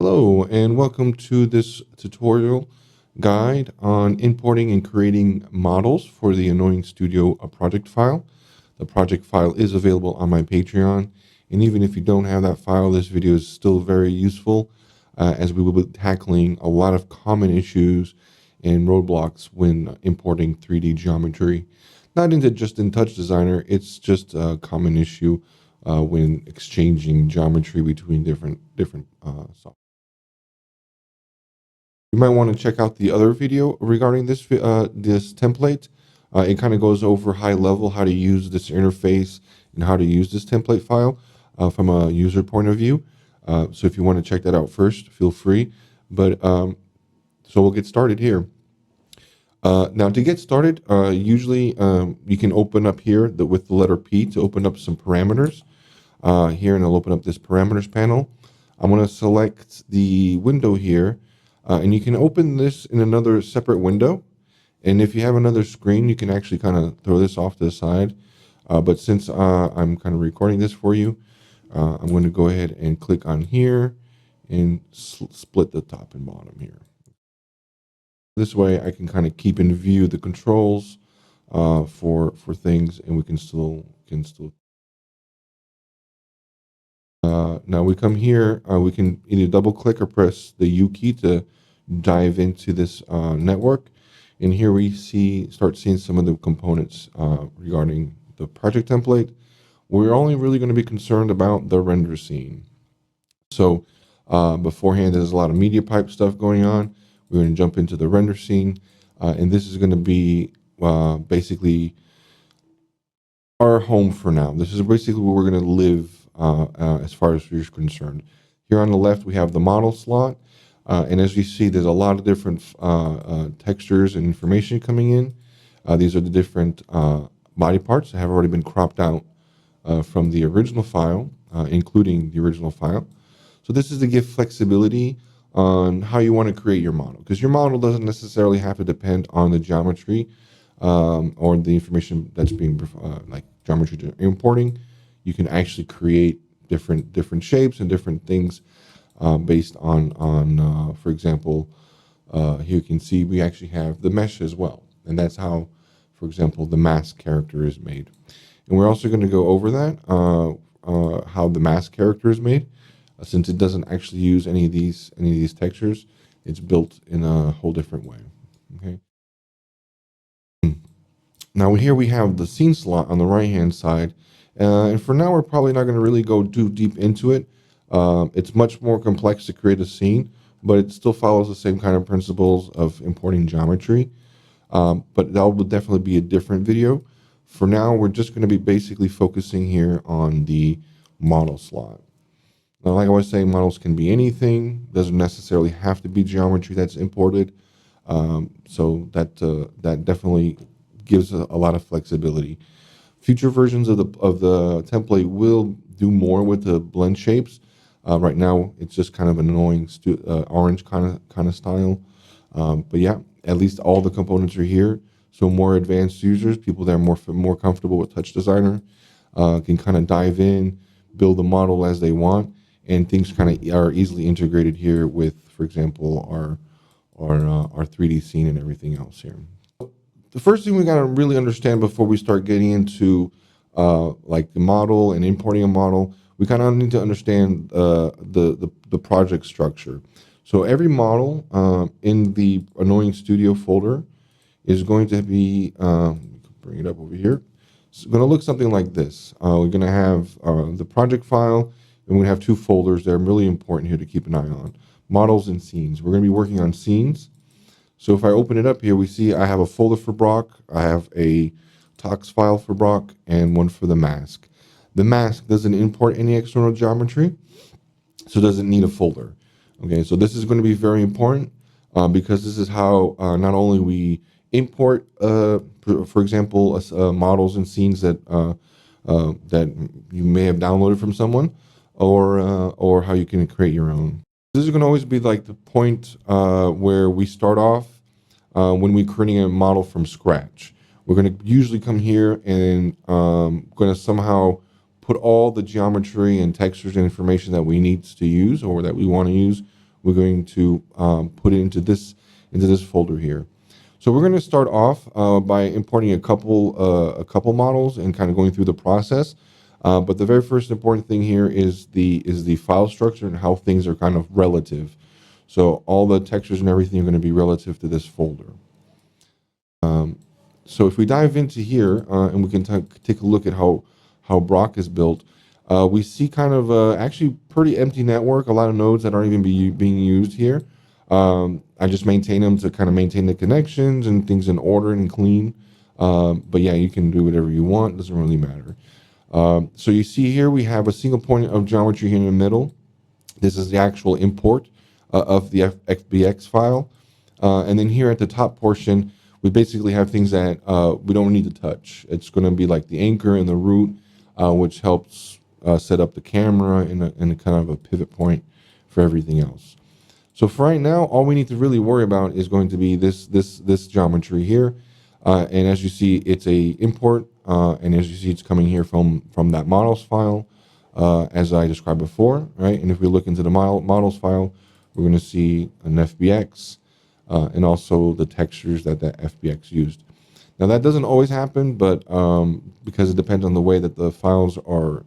Hello, and welcome to this tutorial guide on importing and creating models for the Annoying Studio project file. The project file is available on my Patreon, and even if you don't have that file, this video is still very useful as we will be tackling a lot of common issues and roadblocks when importing 3D geometry. Not into just in TouchDesigner, it's just a common issue when exchanging geometry between different software. You might want to check out the other video regarding this template. It kind of goes over high level how to use this interface and how to use this template file from a user point of view. So if you want to check that out first, feel free. But so we'll get started here. Now to get started, usually you can open up here with the letter P to open up some parameters here, and I'll open up this parameters panel. I'm going to select the window here, and you can open this in another separate window. And if you have another screen, you can actually kind of throw this off to the side. But since I'm kind of recording this for you, I'm going to go ahead and click on here and split the top and bottom here. This way I can kind of keep in view the controls for things, and we can still now we come here, we can either double click or press the U key to dive into this network. And here we start seeing some of the components regarding the project template. We're only really going to be concerned about the render scene. So beforehand, there's a lot of Mediapipe stuff going on. We're going to jump into the render scene, and this is going to be basically our home for now. This is basically where we're going to live as far as you're concerned. Here on the left, we have the model slot. And as you see, there's a lot of different textures and information coming in. These are the different body parts that have already been cropped out from the original file, including the original file. So this is to give flexibility on how you want to create your model, because your model doesn't necessarily have to depend on the geometry or the information that's being like geometry importing. You can actually create different shapes and different things based on for example, here you can see we actually have the mesh as well, and that's how, for example, the mask character is made. And we're also going to go over that how the mask character is made, since it doesn't actually use any of these textures. It's built in a whole different way. Okay. Now here we have the scene slot on the right hand side, and for now we're probably not going to really go too deep into it. It's much more complex to create a scene, but it still follows the same kind of principles of importing geometry. But that will definitely be a different video. For now, we're just going to be basically focusing here on the model slot. Now, like I was saying, models can be anything. Doesn't necessarily have to be geometry that's imported. So that definitely gives a lot of flexibility. Future versions of the template will do more with the blend shapes. Right now, it's just kind of an annoying orange kind of style. But yeah, at least all the components are here. So more advanced users, people that are more comfortable with TouchDesigner, can kind of dive in, build the model as they want, and things kind of are easily integrated here with, for example, our 3D scene and everything else here. The first thing we got to really understand before we start getting into like the model and importing a model, we kind of need to understand the project structure. So every model in the Annoying Studio folder is going to be, bring it up over here. It's going to look something like this. We're going to have the project file, and we have two folders that are really important here to keep an eye on: models and scenes. We're going to be working on scenes. So if I open it up here, we see I have a folder for Brock, I have a tox file for Brock, and one for the mask. The mask doesn't import any external geometry, so it doesn't need a folder. Okay, so this is going to be very important because this is how not only we import, for example, models and scenes that you may have downloaded from someone, or how you can create your own. This is going to always be like the point where we start off when we're creating a model from scratch. We're going to usually come here and going to somehow put all the geometry and textures and information that we need to use or that we want to use we're going to put it into this folder here. So we're going to start off by importing a couple models and kind of going through the process. But the very first important thing here is the file structure and how things are kind of relative. So all the textures and everything are going to be relative to this folder. So if we dive into here and we can take a look at how Brock is built, we see kind of actually pretty empty network, a lot of nodes that aren't even being used here. I just maintain them to kind of maintain the connections and things in order and clean. But yeah, you can do whatever you want. Doesn't really matter. So you see here we have a single point of geometry here in the middle. This is the actual import of the FBX file. And then here at the top portion, we basically have things that we don't need to touch. It's going to be like the anchor and the root, which helps set up the camera and a kind of a pivot point for everything else. So for right now, all we need to really worry about is going to be this geometry here. And as you see, it's a import. And as you see, it's coming here from that models file, as I described before, right? And if we look into the models file, we're going to see an FBX and also the textures that FBX used. Now that doesn't always happen, but because it depends on the way that the files are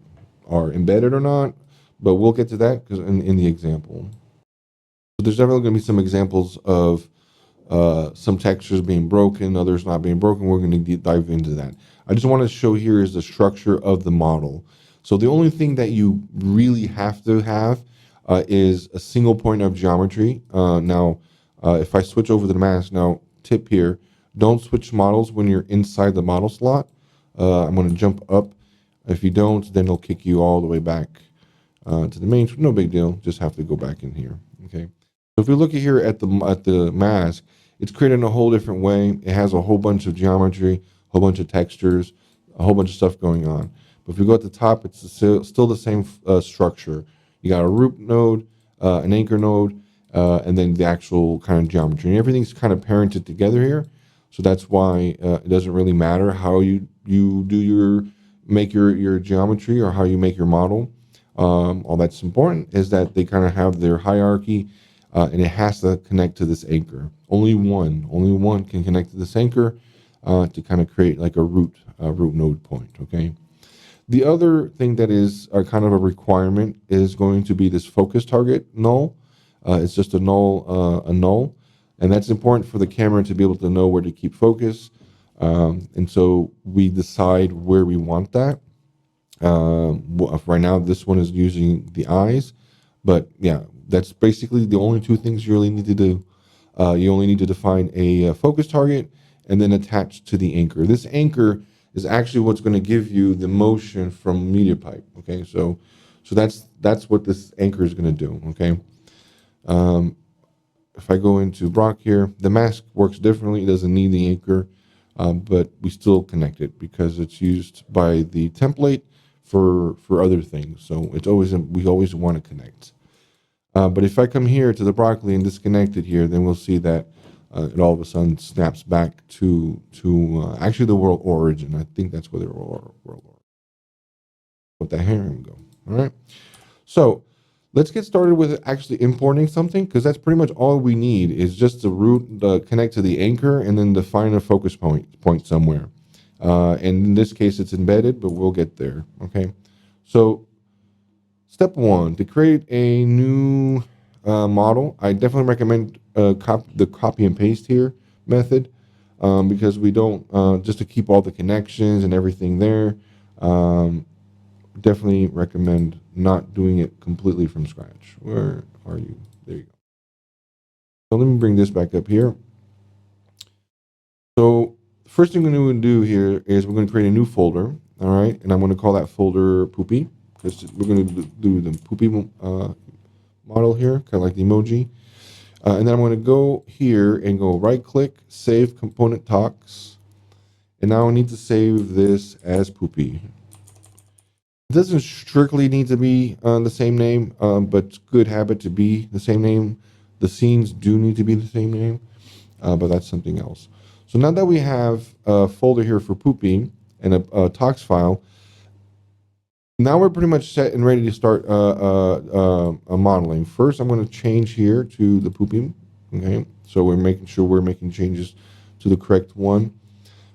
embedded or not. But we'll get to that because in the example. So there's definitely going to be some examples of some textures being broken, others not being broken. We're going to dive into that. I just want to show here is the structure of the model. So the only thing that you really have to have is a single point of geometry. Now, if I switch over to the mask, now tip here, don't switch models when you're inside the model slot. I'm going to jump up. If you don't, then it'll kick you all the way back to the main. No big deal. Just have to go back in here. Okay. So if we look at here at the mask, it's created in a whole different way. It has a whole bunch of geometry, a whole bunch of textures, a whole bunch of stuff going on. But if we go at the top, it's still the same structure. You got a root node, an anchor node, and then the actual kind of geometry. And everything's kind of parented together here. So that's why it doesn't really matter how you make your geometry or how you make your model. All that's important is that they kind of have their hierarchy. And it has to connect to this anchor. Only one can connect to this anchor to kind of create like a root node point. Okay. The other thing that is kind of a requirement is going to be this focus target null. It's just a null, and that's important for the camera to be able to know where to keep focus. And so we decide where we want that. Right now, this one is using the eyes, but yeah. That's basically the only two things you really need to do. You only need to define a focus target and then attach to the anchor. This anchor is actually what's going to give you the motion from Mediapipe. Okay, so that's what this anchor is going to do. Okay, if I go into Brock here, the mask works differently. It doesn't need the anchor, but we still connect it because it's used by the template for other things. So we always want to connect. But if I come here to the broccoli and disconnect it here, then we'll see that it all of a sudden snaps back to actually the world origin. I think that's where the world origin. With that here we go. All right. So let's get started with actually importing something because that's pretty much all we need is just the root, connect to the anchor, and then define a focus point somewhere. And in this case, it's embedded, but we'll get there. Okay. So step one, to create a new model, I definitely recommend the copy and paste here method because we don't, just to keep all the connections and everything there, definitely recommend not doing it completely from scratch. Where are you? There you go. So let me bring this back up here. So the first thing we're going to do here is we're going to create a new folder, all right? And I'm going to call that folder Poopy. We're going to do the poopy model here, kind of like the emoji. And then I'm going to go here and go right click, save component talks. And now I need to save this as poopy. It doesn't strictly need to be the same name, but it's good habit to be the same name. The scenes do need to be the same name, but that's something else. So now that we have a folder here for poopy and a talks file, Now we're pretty much set and ready to start modeling. First, I'm going to change here to the pooping. Okay, so we're making sure we're making changes to the correct one.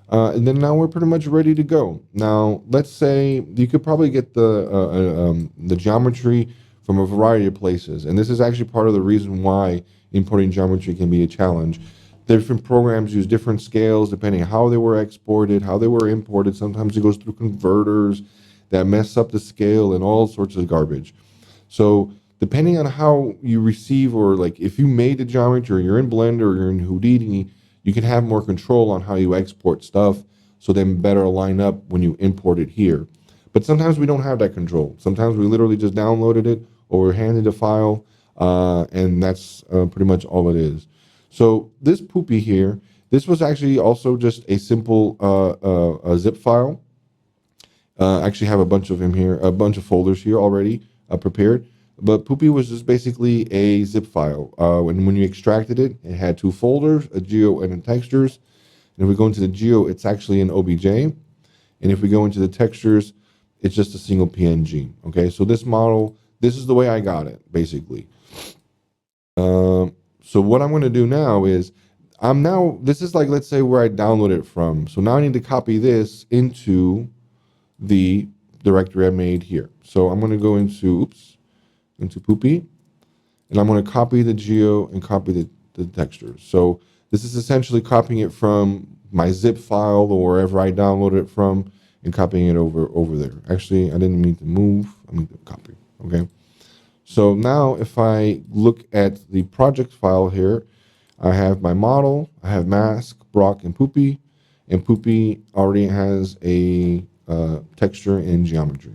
And then now we're pretty much ready to go. Now, let's say you could probably get the geometry from a variety of places. And this is actually part of the reason why importing geometry can be a challenge. Different programs use different scales depending on how they were exported, how they were imported. Sometimes it goes through converters that mess up the scale and all sorts of garbage. So depending on how you receive, or like if you made the geometry or you're in Blender or you're in Houdini, you can have more control on how you export stuff so then better line up when you import it here. But sometimes we don't have that control. Sometimes we literally just downloaded it or we're handed a file, and that's pretty much all it is. So this poopy here, this was actually also just a simple a zip file. Actually have a bunch of them here, a bunch of folders here already prepared. But Poopy was just basically a zip file. When you extracted it, it had two folders, a geo and a textures. And if we go into the geo, it's actually an OBJ. And if we go into the textures, it's just a single PNG. Okay, so this model, this is the way I got it, basically. So what I'm going to do now is, this is like, let's say where I downloaded it from. So now I need to copy this into the directory I made here. So I'm going to go into, into Poopy, and I'm going to copy the geo and copy the textures. So this is essentially copying it from my zip file or wherever I downloaded it from and copying it over there. Actually, I didn't mean to move. I mean to copy. Okay. So now if I look at the project file here, I have my model, I have mask, Brock, and Poopy already has a texture and geometry.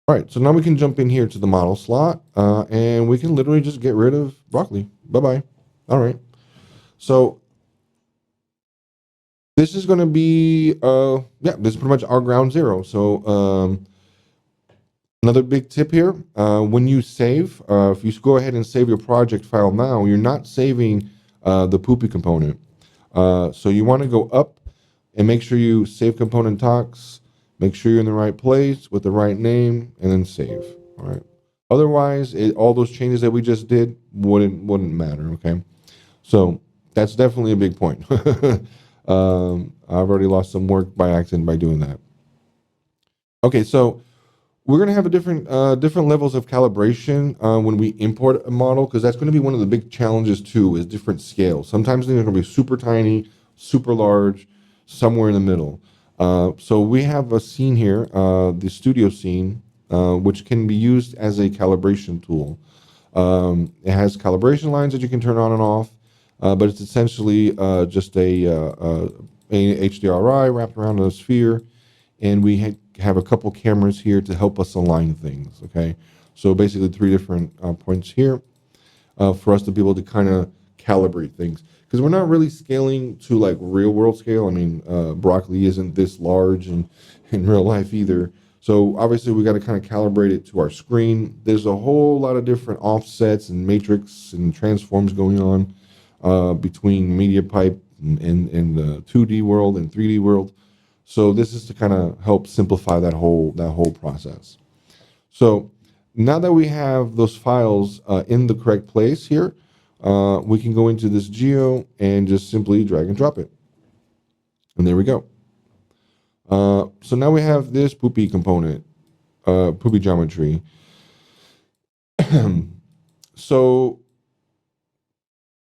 All right, so now we can jump in here to the model slot, and we can literally just get rid of broccoli. Bye-bye. All right. So this is going to be, this is pretty much our ground zero. So another big tip here, when you save, if you go ahead and save your project file now, you're not saving the Poopy component. So you want to go up and make sure you save component talks. Make sure you're in the right place with the right name, and then save. All right. Otherwise, all those changes that we just did wouldn't matter. Okay. So that's definitely a big point. I've already lost some work by accident by doing that. Okay, so we're going to have a different levels of calibration when we import a model, because that's going to be one of the big challenges too, is different scales. Sometimes they're going to be super tiny, super large, somewhere in the middle. So we have a scene here, the studio scene, which can be used as a calibration tool. It has calibration lines that you can turn on and off, but it's essentially just a HDRI wrapped around a sphere, and we have a couple cameras here to help us align things. Okay, so basically 3 different points here for us to be able to kind of calibrate things, because we're not really scaling to like real world scale. I mean, broccoli isn't this large in real life either. So obviously we got to kind of calibrate it to our screen. There's a whole lot of different offsets and matrix and transforms going on between Mediapipe and the 2D world and 3D world. So this is to kind of help simplify that whole process. So now that we have those files in the correct place here, we can go into this geo and just simply drag and drop it. And there we go. So now we have this Poopy component, Poopy geometry. So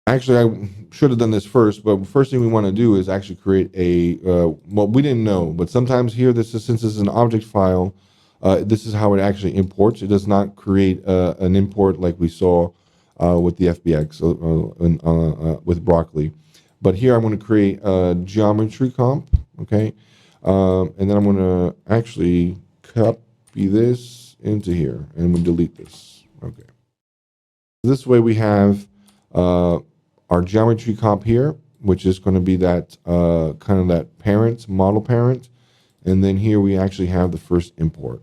actually, I should have done this first, but first thing we want to do is actually create a, well, we didn't know, but sometimes here, since this is an object file, this is how it actually imports. It does not create an import like we saw with the FBX with broccoli. But here I'm going to create a geometry comp, okay? And then I'm going to actually copy this into here, and we'll delete this, okay? This way we have our geometry comp here, which is going to be that kind of that parent, model parent. And then here we actually have the first import.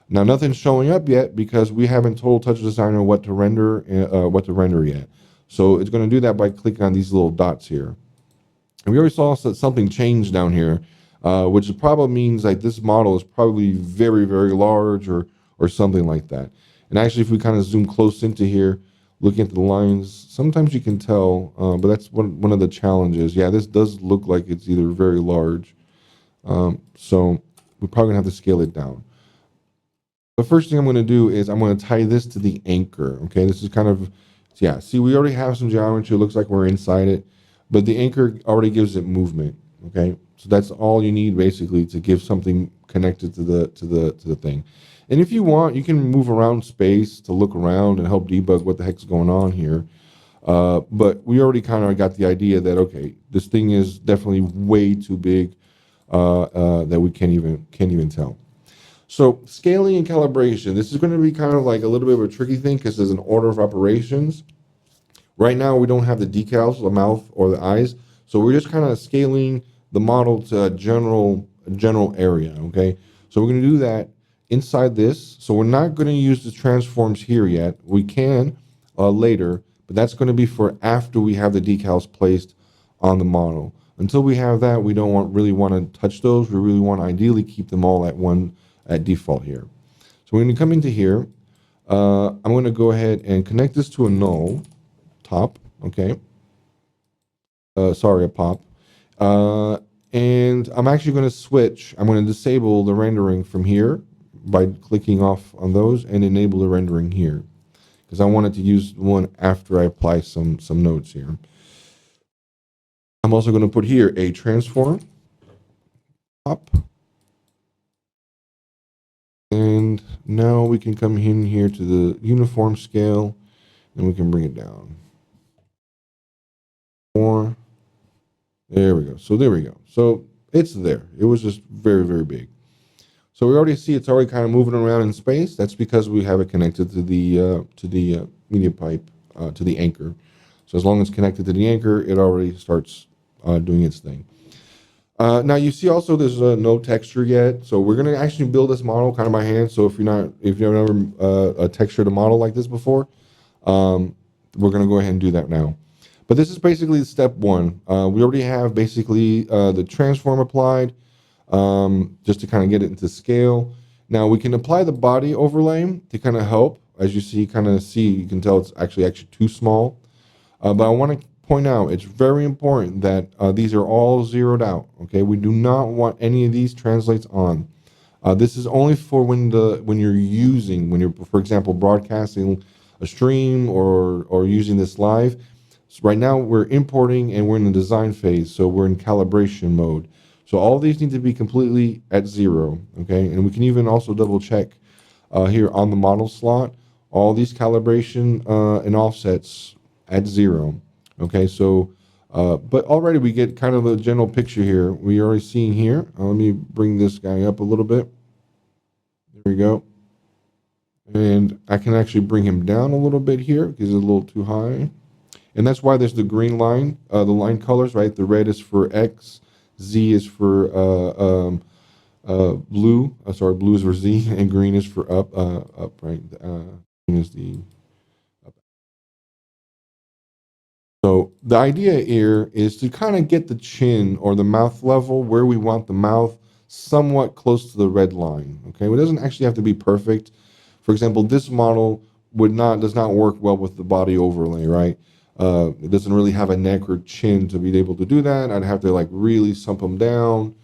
Now nothing's showing up yet because we haven't told TouchDesigner what to render yet. So it's going to do that by clicking on these little dots here. And we already saw that something changed down here. which probably means like this model is probably very, very large or something like that. And actually, if we kind of zoom close into here, looking at the lines, sometimes you can tell, but that's one of the challenges. Yeah, this does look like it's either very large. So we're probably gonna have to scale it down. The first thing I'm going to do is I'm going to tie this to the anchor. Okay, this is kind of, yeah, see, we already have some geometry. It looks like we're inside it, but the anchor already gives it movement. Okay, so that's all you need basically to give something connected to the thing. And if you want, you can move around space to look around and help debug what the heck's going on here. But we already kind of got the idea that, okay, this thing is definitely way too big, that we can't even tell. So scaling and calibration, this is going to be kind of like a little bit of a tricky thing because there's an order of operations. Right now, we don't have the decals, the mouth or the eyes. So we're just kind of scaling the model to a general area, okay? So we're going to do that inside this. So we're not going to use the transforms here yet. We can later, but that's going to be for after we have the decals placed on the model. Until we have that, we don't really want to touch those. We really want to ideally keep them all at default here. So we're going to come into here. I'm going to go ahead and connect this to a null top, okay? Sorry, a pop. And I'm actually going to switch. I'm going to disable the rendering from here by clicking off on those and enable the rendering here because I wanted to use one after I apply some nodes here. I'm also going to put here a transform pop. And now we can come in here to the uniform scale and we can bring it down. More. There we go. So there we go. So it's there. It was just very, very big. So we already see it's already kind of moving around in space. That's because we have it connected to the media pipe, to the anchor. So as long as it's connected to the anchor, it already starts doing its thing. Now you see also there's no texture yet, so we're gonna actually build this model kind of by hand. So if you've never textured a model like this before, we're gonna go ahead and do that now. But this is basically step one. We already have basically the transform applied, just to kind of get it into scale. Now we can apply the body overlay to kind of help. As you see, you can tell it's actually too small. But I want to point out it's very important that these are all zeroed out. Okay, we do not want any of these translates on. This is only for when you're, for example, broadcasting a stream or using this live. So right now we're importing and we're in the design phase, so we're in calibration mode. So all these need to be completely at 0. Okay, and we can even also double check here on the model slot. All these calibration and offsets at 0. Okay, so, but already we get kind of a general picture here. We already seeing here. Let me bring this guy up a little bit. There we go. And I can actually bring him down a little bit here because it's a little too high. And that's why there's the green line, the line colors, right? The red is for X, Z is for blue. Sorry, blue is for Z, and green is for up, right? Green is the up. So the idea here is to kind of get the chin or the mouth level where we want the mouth somewhat close to the red line. Okay, it doesn't actually have to be perfect. For example, this model does not work well with the body overlay, right? It doesn't really have a neck or chin to be able to do that. I'd have to like really sump them down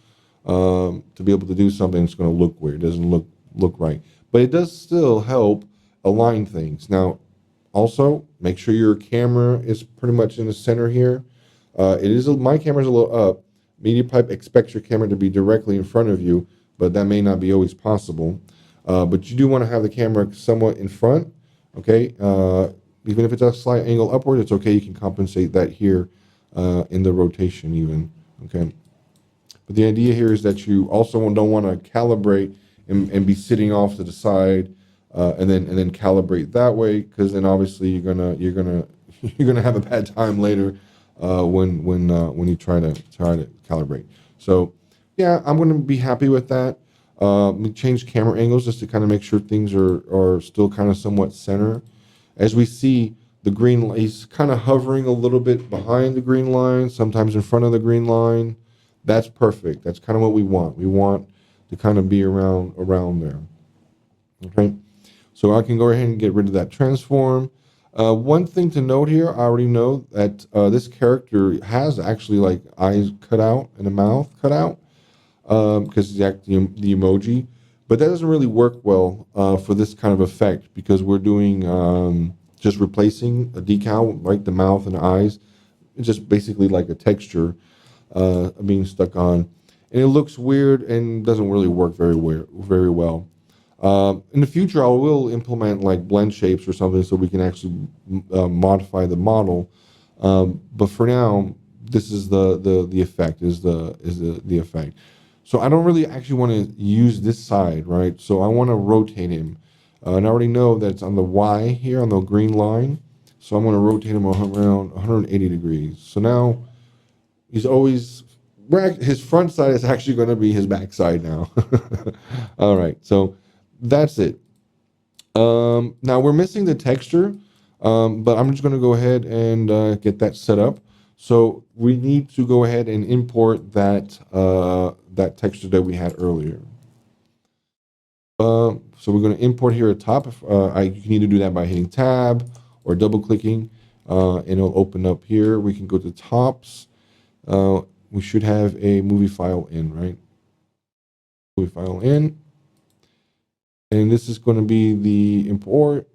to be able to do something that's going to look weird. It doesn't look right, but it does still help align things. Now, also make sure your camera is pretty much in the center here. My camera's a little up. Mediapipe expects your camera to be directly in front of you, but that may not be always possible. But you do want to have the camera somewhat in front. Okay. Even if it's a slight angle upward, it's okay. You can compensate that here in the rotation even, okay? But the idea here is that you also don't want to calibrate and be sitting off to the side and then calibrate that way, because then obviously you're gonna have a bad time later when you try to calibrate. So yeah, I'm gonna be happy with that. We change camera angles just to kind of make sure things are still kind of somewhat center. As we see, the green is kind of hovering a little bit behind the green line, sometimes in front of the green line. That's perfect. That's kind of what we want. We want to kind of be around there. Okay. So I can go ahead and get rid of that transform. One thing to note here, I already know that this character has actually like eyes cut out and a mouth cut out because the emoji, but that doesn't really work well for this kind of effect because we're doing just replacing a decal, like the mouth and the eyes. It's just basically like a texture being stuck on, and it looks weird and doesn't really work very well. In the future, I will implement like blend shapes or something so we can actually modify the model. But for now, this is the effect is the effect. So I don't really actually want to use this side, right? So I want to rotate him, and I already know that it's on the Y here on the green line. So I'm going to rotate him around 180 degrees. So now he's always his front side is actually going to be his back side now. All right, so that's it. Now we're missing the texture, but I'm just going to go ahead and get that set up. So we need to go ahead and import that texture that we had earlier. So we're going to import here at top. You can either do that by hitting tab or double clicking, and it'll open up here. We can go to tops. We should have a movie file in, right? Movie file in. And this is going to be the import,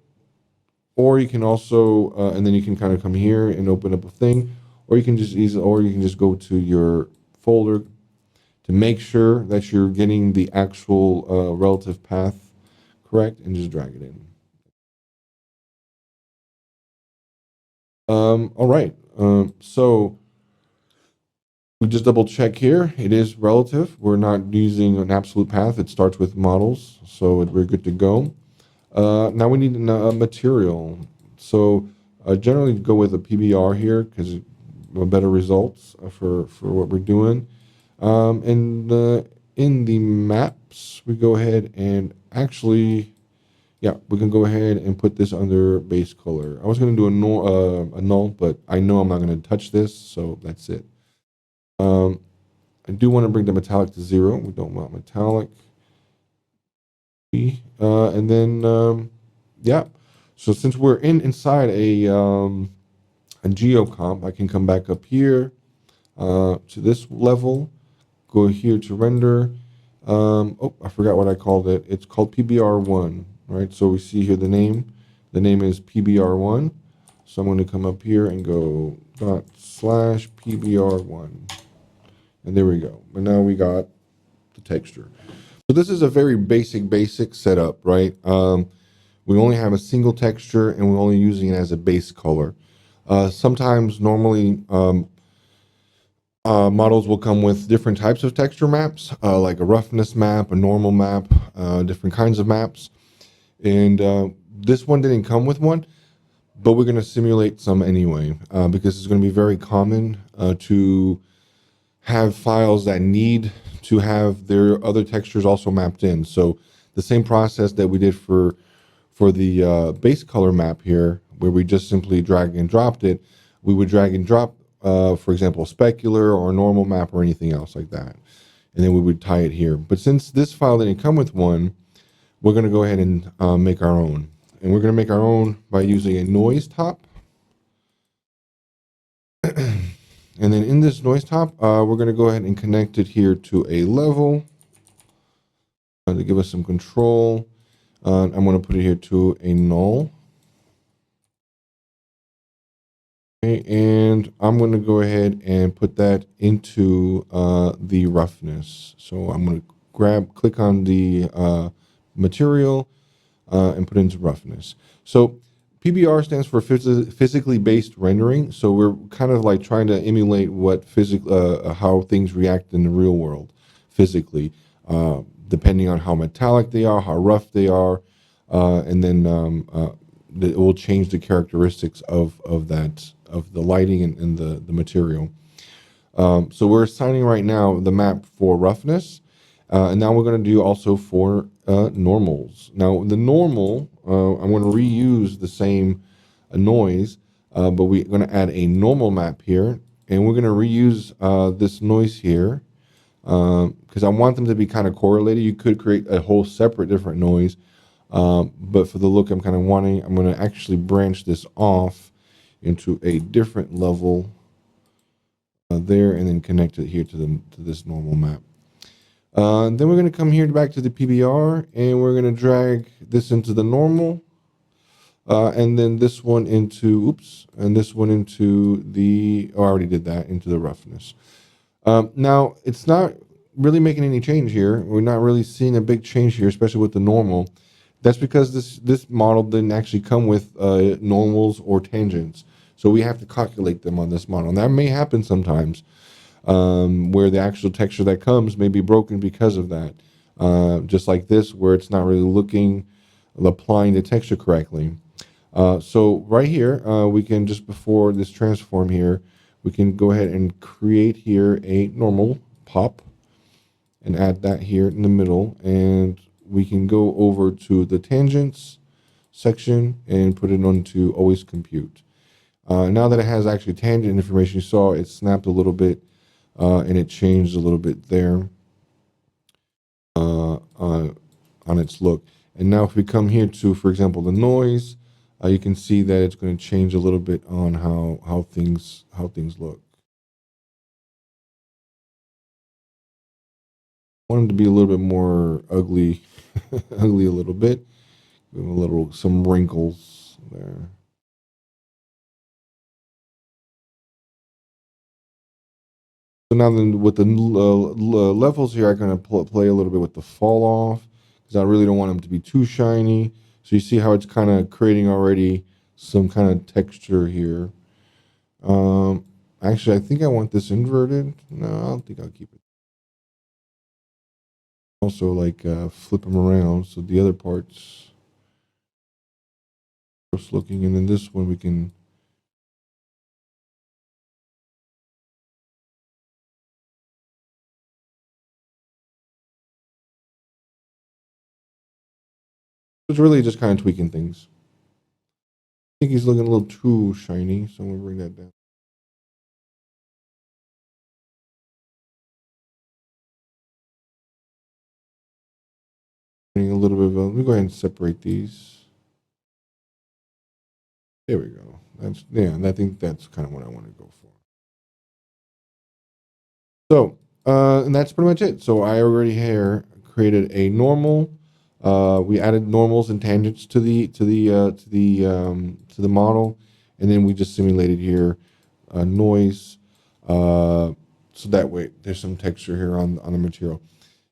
or you can also, and then you can kind of come here and open up a thing, or you can just go to your folder to make sure that you're getting the actual relative path correct, and just drag it in. All right. So we just double check here. It is relative. We're not using an absolute path. It starts with models, so we're good to go. Now we need a material. So generally go with a PBR here because better results for what we're doing. And in the maps, we go ahead and actually, yeah, we can go ahead and put this under base color. I was going to do a null, but I know I'm not going to touch this, so that's it. I do want to bring the metallic to 0. We don't want metallic. And then, yeah. So since we're inside a geocomp, I can come back up here to this level, go here to render. Oh, I forgot what I called it. It's called PBR1, right? So we see here the name. The name is PBR1. So I'm going to come up here and go /PBR1. And there we go. And now we got the texture. So this is a very basic setup, right? We only have a single texture and we're only using it as a base color. Sometimes normally models will come with different types of texture maps, like a roughness map, a normal map, different kinds of maps. And this one didn't come with one, but we're going to simulate some anyway, because it's going to be very common to have files that need to have their other textures also mapped in. So the same process that we did for the base color map here, where we just simply drag and dropped it, we would drag and drop, for example, a specular or a normal map or anything else like that. And then we would tie it here. But since this file didn't come with one, we're going to go ahead and make our own. And we're going to make our own by using a noise top. And then in this noise top, we're going to go ahead and connect it here to a level to give us some control. I'm going to put it here to a null. Okay, and I'm going to go ahead and put that into the roughness. So I'm going to click on the material and put it into roughness. So PBR stands for physically based rendering. So we're kind of like trying to emulate what how things react in the real world physically, depending on how metallic they are, how rough they are, and then it will change the characteristics of the lighting and the material. So we're assigning right now the map for roughness, and now we're going to do also for normals. Now the normal, I'm going to reuse the same noise, but we're going to add a normal map here, and we're going to reuse this noise here, because I want them to be kind of correlated. You could create a whole separate different noise, but for the look I'm kind of wanting, I'm going to actually branch this off into a different level there, and then connect it here to this normal map. Then we're going to come here back to the PBR, and we're going to drag this into the normal, and then this one into, and this one into the, oh, I already did that, into the roughness. Now, it's not really making any change here. We're not really seeing a big change here, especially with the normal. That's because this model didn't actually come with normals or tangents. So we have to calculate them on this model. And that may happen sometimes, where the actual texture that comes may be broken because of that. Just like this, where it's not really applying the texture correctly. So right here, we can, just before this transform here, we can go ahead and create here a normal pop and add that here in the middle. And we can go over to the tangents section and put it onto always compute. Now that it has actually tangent information, you saw it snapped a little bit, and it changed a little bit there on its look. And now if we come here to, for example, the noise, you can see that it's going to change a little bit on how things look. I want them to be a little bit more ugly, ugly a little bit, with some wrinkles there. So now then, with the levels here, I'm going to play a little bit with the fall off, because I really don't want them to be too shiny. So you see how it's kind of creating already some kind of texture here. Actually, I think I want this inverted. No, I don't think I'll keep it. Also, like flip them around so the other parts gross looking, and then this one we can. It's really just kind of tweaking things. I think he's looking a little too shiny, so I'm gonna bring that down. A little bit of let me go ahead and separate these. There we go. And I think that's kind of what I want to go for. So, and that's pretty much it. So I already here created a normal. We added normals and tangents to the model, and then we just simulated here noise. So that way there's some texture here on the material.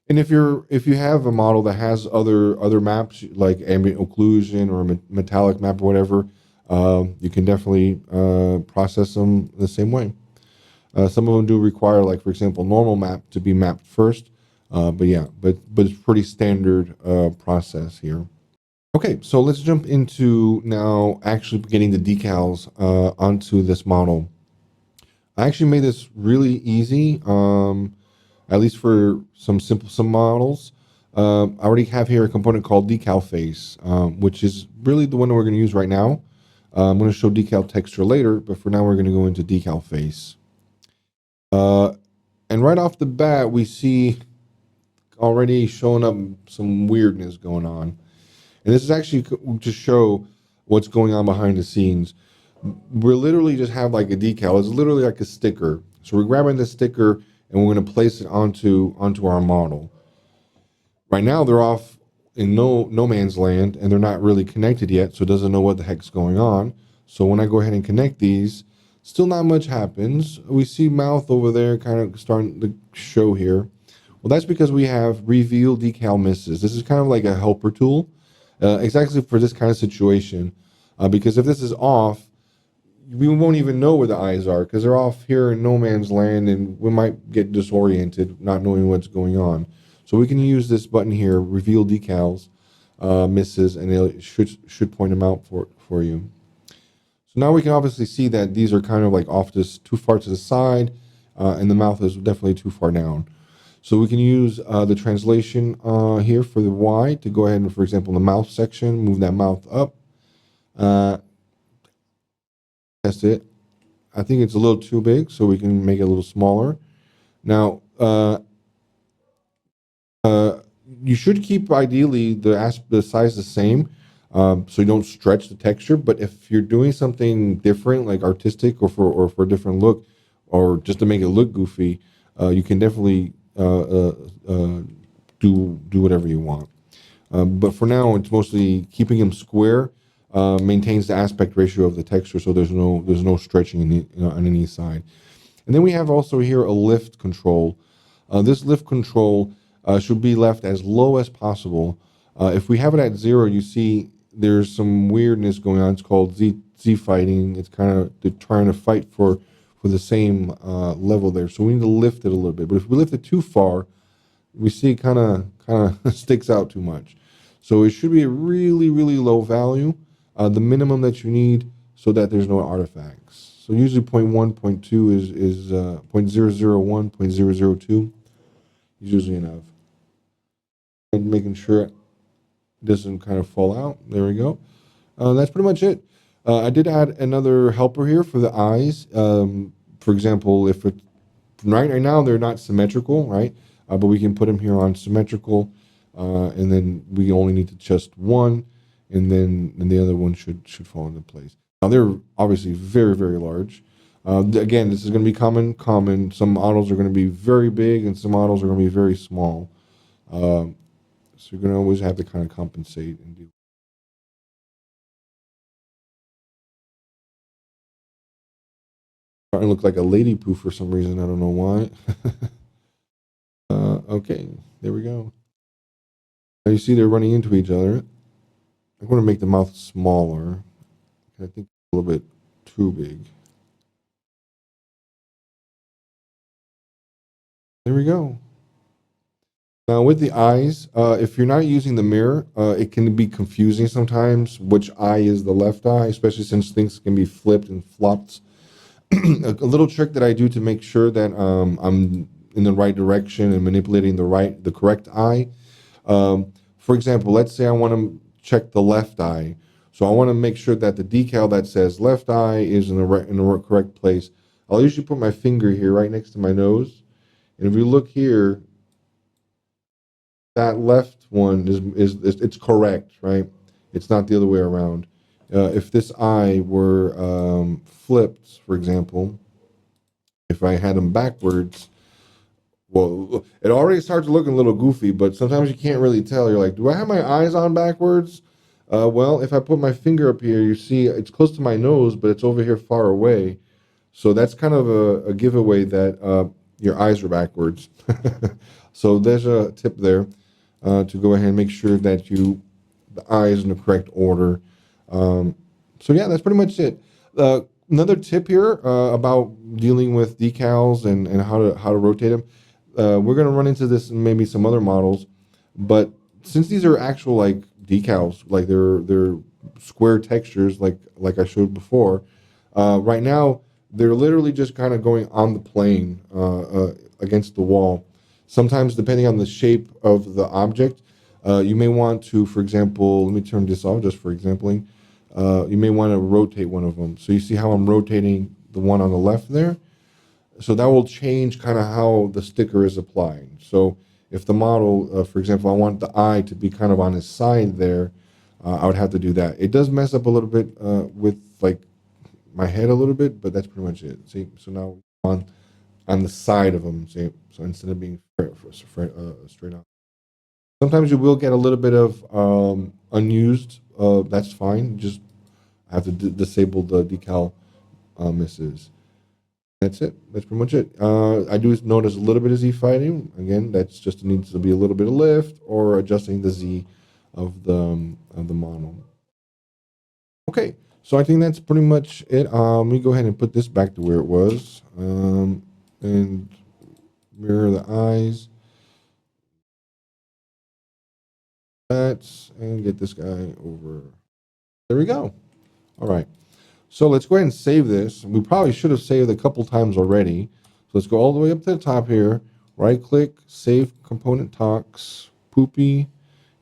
And if you have a model that has other maps like ambient occlusion or a metallic map or whatever, you can definitely process them the same way. Some of them do require, like for example, normal map to be mapped first. But it's pretty standard process here. Okay, so let's jump into now actually getting the decals onto this model. I actually made this really easy, at least for some models. I already have here a component called decal face, which is really the one that we're going to use right now. I'm going to show decal texture later, but for now we're going to go into decal face. And right off the bat, we see already showing up some weirdness going on. And this is actually to show what's going on behind the scenes. We're literally just have like a decal. It's literally like a sticker. So we're grabbing the sticker and we're going to place it onto our model. Right now they're off in no man's land and they're not really connected yet, so it doesn't know what the heck's going on. So when I go ahead and connect these, still not much happens. We see mouth over there kind of starting to show here. Well, that's because we have reveal decal misses. This is kind of like a helper tool, exactly for this kind of situation. Because if this is off, we won't even know where the eyes are because they're off here in no man's land, and we might get disoriented, not knowing what's going on. So we can use this button here, reveal decals, misses, and it should point them out for you. So now we can obviously see that these are kind of like off just too far to the side, and the mouth is definitely too far down. So we can use the translation here for the Y to go ahead and, for example, in the mouth section, move that mouth up. Test it. I think it's a little too big, so we can make it a little smaller. Now, Uh, you should keep ideally the size the same, so you don't stretch the texture. But if you're doing something different, like artistic or for a different look, or just to make it look goofy, you can definitely do whatever you want. But for now, it's mostly keeping them square. Maintains the aspect ratio of the texture, so there's no stretching on any side. And then we have also here a lift control. This lift control should be left as low as possible. If we have it at 0, you see there's some weirdness going on. It's called Z fighting. It's kind of they're trying to fight for the same level there. So we need to lift it a little bit. But if we lift it too far, we see it kind of sticks out too much. So it should be a really low value, the minimum that you need, so that there's no artifacts. So usually 0.1, 0.2 is 0.001, 0.002 is usually enough. And making sure it doesn't kind of fall out. There we go. That's pretty much it. I did add another helper here for the eyes. For example, if it right now they're not symmetrical, right? But we can put them here on symmetrical, and then we only need to adjust one, and then the other one should fall into place. Now they're obviously very large. Again, this is going to be common. Some models are going to be very big, and some models are going to be very small. So you're going to always have to kind of compensate and do. Starting to look like a lady poo for some reason. I don't know why. Okay, there we go. Now you see they're running into each other. I'm going to make the mouth smaller. I think it's a little bit too big. There we go. Now with the eyes, if you're not using the mirror, it can be confusing sometimes which eye is the left eye, especially since things can be flipped and flopped. A little trick that I do to make sure that I'm in the right direction and manipulating the correct eye. For example, let's say I want to check the left eye, so I want to make sure that the decal that says left eye is in the correct place. I'll usually put my finger here right next to my nose, and if you look here, that left one is it's correct, right? It's not the other way around. If this eye were flipped, for example, if I had them backwards, well, it already starts looking a little goofy, but sometimes you can't really tell. You're like, do I have my eyes on backwards? Well, if I put my finger up here, you see it's close to my nose, but it's over here far away. So that's kind of a giveaway that your eyes are backwards. So there's a tip there to go ahead and make sure that the eye is in the correct order. So yeah, that's pretty much it. Another tip here about dealing with decals and how to rotate them. We're going to run into this in maybe some other models, but since these are actual like decals, like they're square textures, like I showed before, right now they're literally just kind of going on the plane against the wall. Sometimes, depending on the shape of the object, you may want to, for example, let me turn this off just for exampling. You may want to rotate one of them. So you see how I'm rotating the one on the left there? So that will change kind of how the sticker is applied. So if the model, for example, I want the eye to be kind of on his side there, I would have to do that. It does mess up a little bit with like my head a little bit, but that's pretty much it. See, so now on the side of them, see, so instead of being straight on. Sometimes you will get a little bit of unused. That's fine. Just have to disable the decal misses. That's it. That's pretty much it. I do notice a little bit of Z fighting. Again, that's just needs to be a little bit of lift or adjusting the Z of the model. Okay, so I think that's pretty much it. Let me go ahead and put this back to where it was, and mirror the eyes. And get this guy over. There we go. All right. So let's go ahead and save this. We probably should have saved a couple times already. So let's go all the way up to the top here. Right click, save component talks, poopy,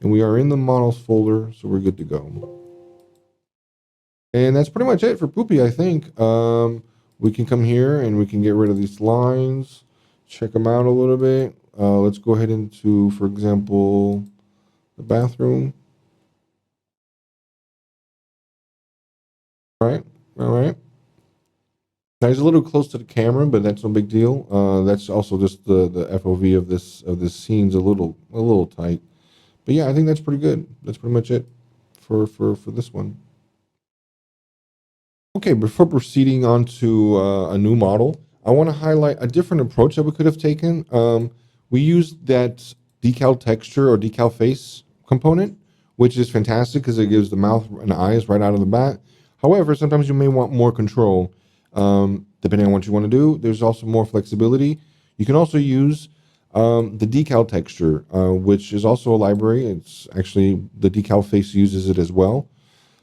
and we are in the models folder, so we're good to go. And that's pretty much it for poopy, I think. We can come here and we can get rid of these lines, check them out a little bit. let's go ahead into, for example, the bathroom. All right, all right. Now he's a little close to the camera, but that's no big deal. That's also just the FOV of this scene's a little tight. But yeah, I think that's pretty good. That's pretty much it for this one. Okay, before proceeding on to a new model, I want to highlight a different approach that we could have taken. We used that decal texture or decal face component, which is fantastic because it gives the mouth and eyes right out of the bat. However, sometimes you may want more control. Depending on what you want to do, there's also more flexibility. You can also use the decal texture, which is also a library. It's actually the decal face uses it as well.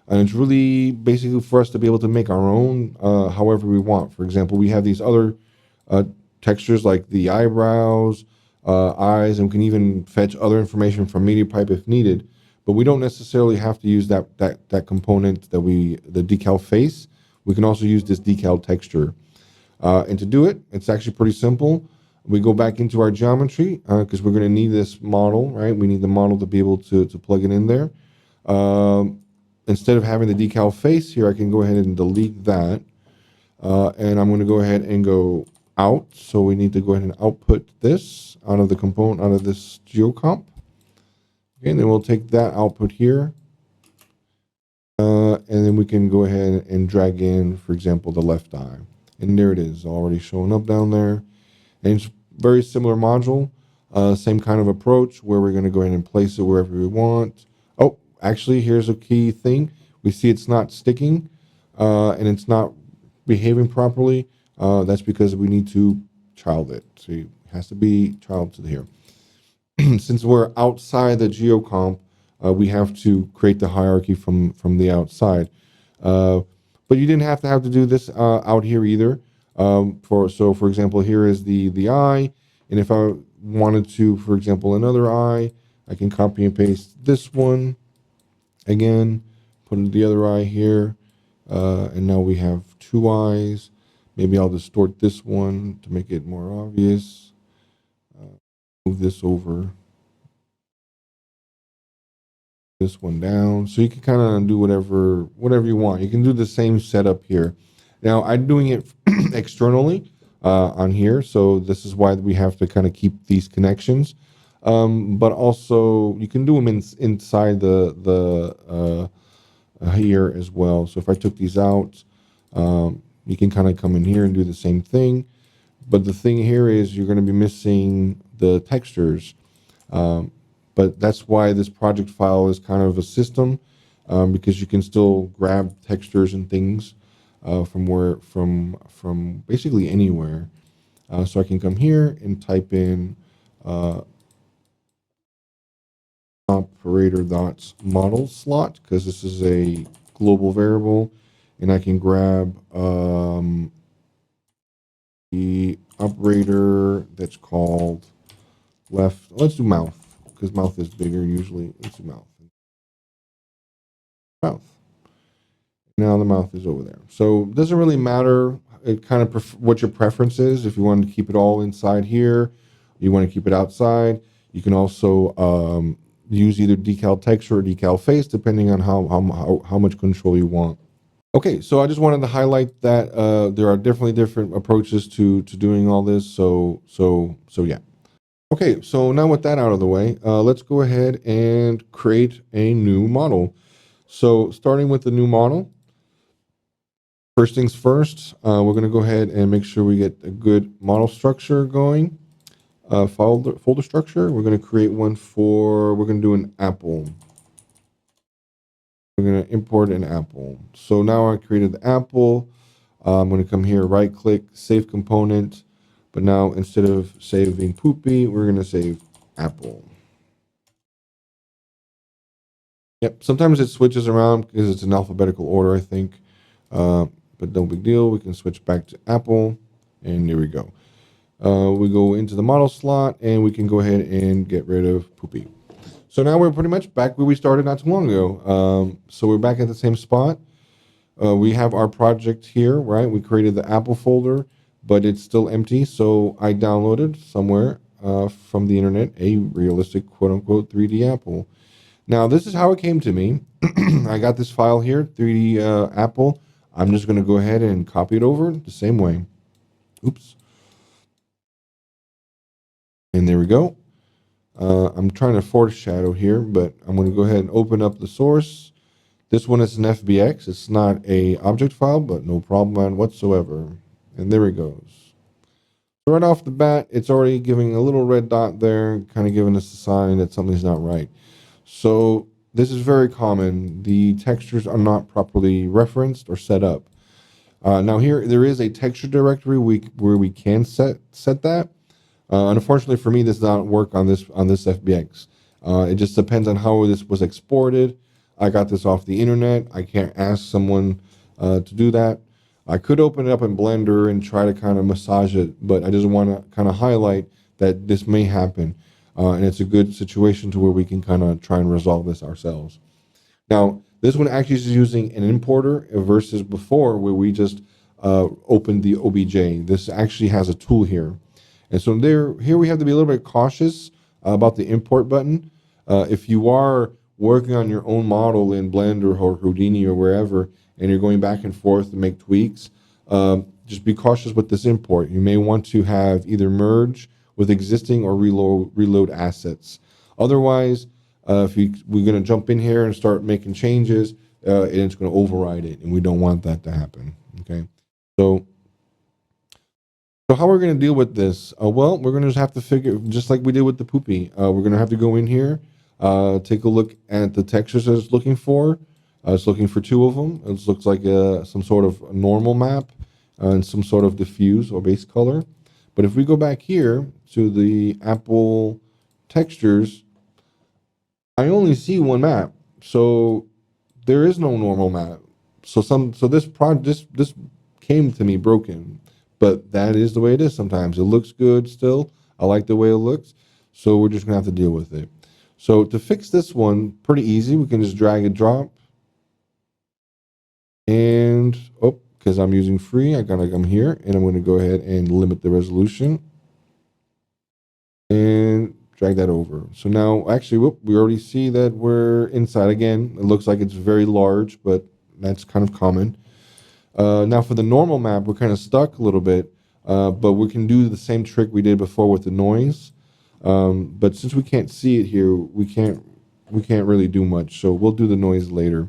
And it's really basically for us to be able to make our own however we want. For example, we have these other uh, textures like the eyebrows, eyes, and we can even fetch other information from Mediapipe if needed. But we don't necessarily have to use that component the decal face. We can also use this decal texture. And to do it, it's actually pretty simple. We go back into our geometry because we're going to need this model, right? We need the model to be able to plug it in there. Instead of having the decal face here, I can go ahead and delete that. And I'm going to go ahead and go out. So we need to go ahead and output this out of the component, out of this geocomp. Okay, and then we'll take that output here. And then we can go ahead and drag in, for example, the left eye. And there it is, already showing up down there. And it's very similar module, same kind of approach where we're going to go ahead and place it wherever we want. Oh, actually, here's a key thing. We see it's not sticking and it's not behaving properly. That's because we need to child it. So it has to be child to here. Since we're outside the geocomp, we have to create the hierarchy from the outside. But you didn't have to do this out here either. For example, here is the eye, and if I wanted to, for example, another eye, I can copy and paste this one again, put the other eye here, and now we have two eyes. Maybe I'll distort this one to make it more obvious. Move this over. This one down, so you can kind of do whatever you want. You can do the same setup here. Now I'm doing it externally on here, so this is why we have to kind of keep these connections. But also you can do them inside the here as well. So if I took these out, you can kind of come in here and do the same thing. But the thing here is you're going to be missing the textures. But that's why this project file is kind of a system, because you can still grab textures and things from basically anywhere. So I can come here and type in operator dots model slot because this is a global variable, and I can grab the operator that's called left. Let's do mouth, because mouth is bigger usually. Let's do mouth. Mouth. Now the mouth is over there. So it doesn't really matter. It kind of what your preference is. If you want to keep it all inside here, you want to keep it outside. You can also use either decal texture or decal face, depending on how much control you want. Okay, so I just wanted to highlight that there are definitely different approaches to doing all this. So yeah. Okay, so now with that out of the way, let's go ahead and create a new model. So starting with the new model, first things first, we're going to go ahead and make sure we get a good model structure going. Folder structure, we're going to create one we're going to do an apple. We're going to import an apple. So now I created the apple. I'm going to come here, right click, save component. But now instead of saving poopy, we're going to save apple. Yep, sometimes it switches around because it's in alphabetical order, I think. But no big deal. We can switch back to apple. And there we go. We go into the model slot and we can go ahead and get rid of poopy. So now we're pretty much back where we started not too long ago. So we're back at the same spot. We have our project here, right? We created the Apple folder, but it's still empty. So I downloaded somewhere from the internet, a realistic quote unquote 3D apple. Now, this is how it came to me. I got this file here, 3D apple. I'm just going to go ahead and copy it over the same way. Oops. And there we go. I'm trying to foreshadow here, but I'm going to go ahead and open up the source. This one is an FBX. It's not a object file, but no problem whatsoever. And there it goes. So right off the bat, it's already giving a little red dot there, kind of giving us a sign that something's not right. So this is very common. The textures are not properly referenced or set up. Now here, there is a texture directory where we can set that. Unfortunately for me, this does not work on this FBX. It just depends on how this was exported. I got this off the internet. I can't ask someone to do that. I could open it up in Blender and try to kind of massage it, but I just want to kind of highlight that this may happen. And it's a good situation to where we can kind of try and resolve this ourselves. Now, this one actually is using an importer versus before where we just opened the OBJ. This actually has a tool here. And so here we have to be a little bit cautious about the import button. If you are working on your own model in Blender or Houdini or wherever, and you're going back and forth to make tweaks, just be cautious with this import. You may want to have either merge with existing or reload assets. Otherwise, if we're going to jump in here and start making changes, and it's going to override it, and we don't want that to happen. Okay, so how we're going to deal with this? Well, we're going to just have to figure, just like we did with the poopy. We're going to have to go in here, take a look at the textures that it's looking for. It's looking for two of them. It looks like some sort of normal map and some sort of diffuse or base color. But if we go back here to the Apple textures, I only see one map. So there is no normal map. So this came to me broken. But that is the way it is sometimes. It looks good still. I like the way it looks. So we're just going to have to deal with it. So to fix this one, pretty easy. We can just drag and drop. And, because I'm using free, I'm here. And I'm going to go ahead and limit the resolution. And drag that over. So now, actually, we already see that we're inside again. It looks like it's very large, but that's kind of common. Now for the normal map, we're kind of stuck a little bit, but we can do the same trick we did before with the noise. But since we can't see it here, we can't really do much. So we'll do the noise later.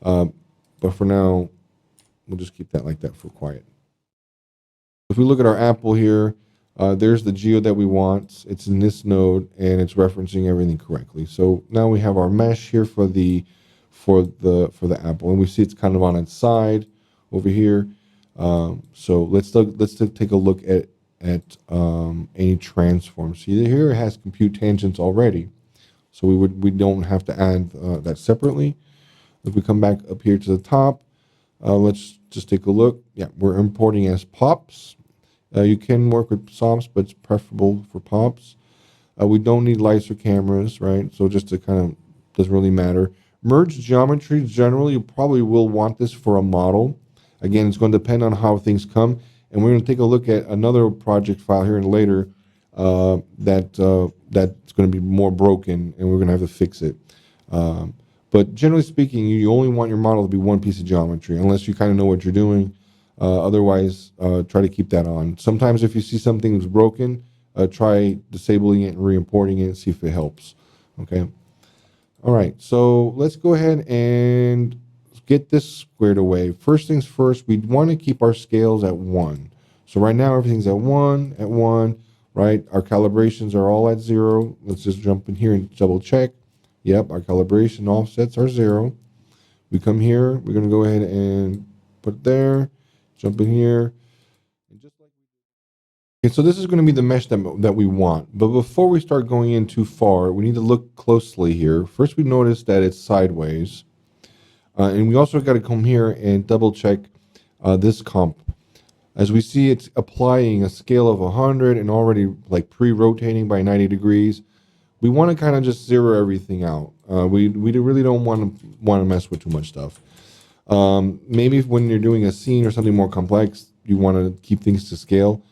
But for now, we'll just keep that like that for quiet. If we look at our Apple here, there's the geo that we want. It's in this node and it's referencing everything correctly. So now we have our mesh here for the Apple, and we see it's kind of on its side over here. So let's take a look at any transform. See here it has compute tangents already, so we don't have to add that separately. If we come back up here to the top, let's just take a look. Yeah, we're importing as pops. You can work with SOPs, but it's preferable for pops. We don't need lights or cameras, right? So just to kind of, doesn't really matter. Merge geometry, generally you probably will want this for a model. Again, it's going to depend on how things come. And we're going to take a look at another project file here and later that's going to be more broken, and we're going to have to fix it. But generally speaking, you only want your model to be one piece of geometry, unless you kind of know what you're doing. Otherwise, try to keep that on. Sometimes if you see something that's broken, try disabling it and re-importing it and see if it helps. Okay. All right. So let's go ahead and get this squared away. First things first, we want to keep our scales at 1. So right now, everything's at 1, right? Our calibrations are all at 0. Let's just jump in here and double check. Yep, our calibration offsets are 0. We come here, we're going to go ahead and put it there, jump in here. And just like okay, so this is going to be the mesh that we want. But before we start going in too far, we need to look closely here. First, we notice that it's sideways. And we also got to come here and double check this comp. As we see, it's applying a scale of 100 and already like pre-rotating by 90 degrees. We want to kind of just zero everything out. We really don't want to mess with too much stuff. Maybe when you're doing a scene or something more complex, you want to keep things to scale.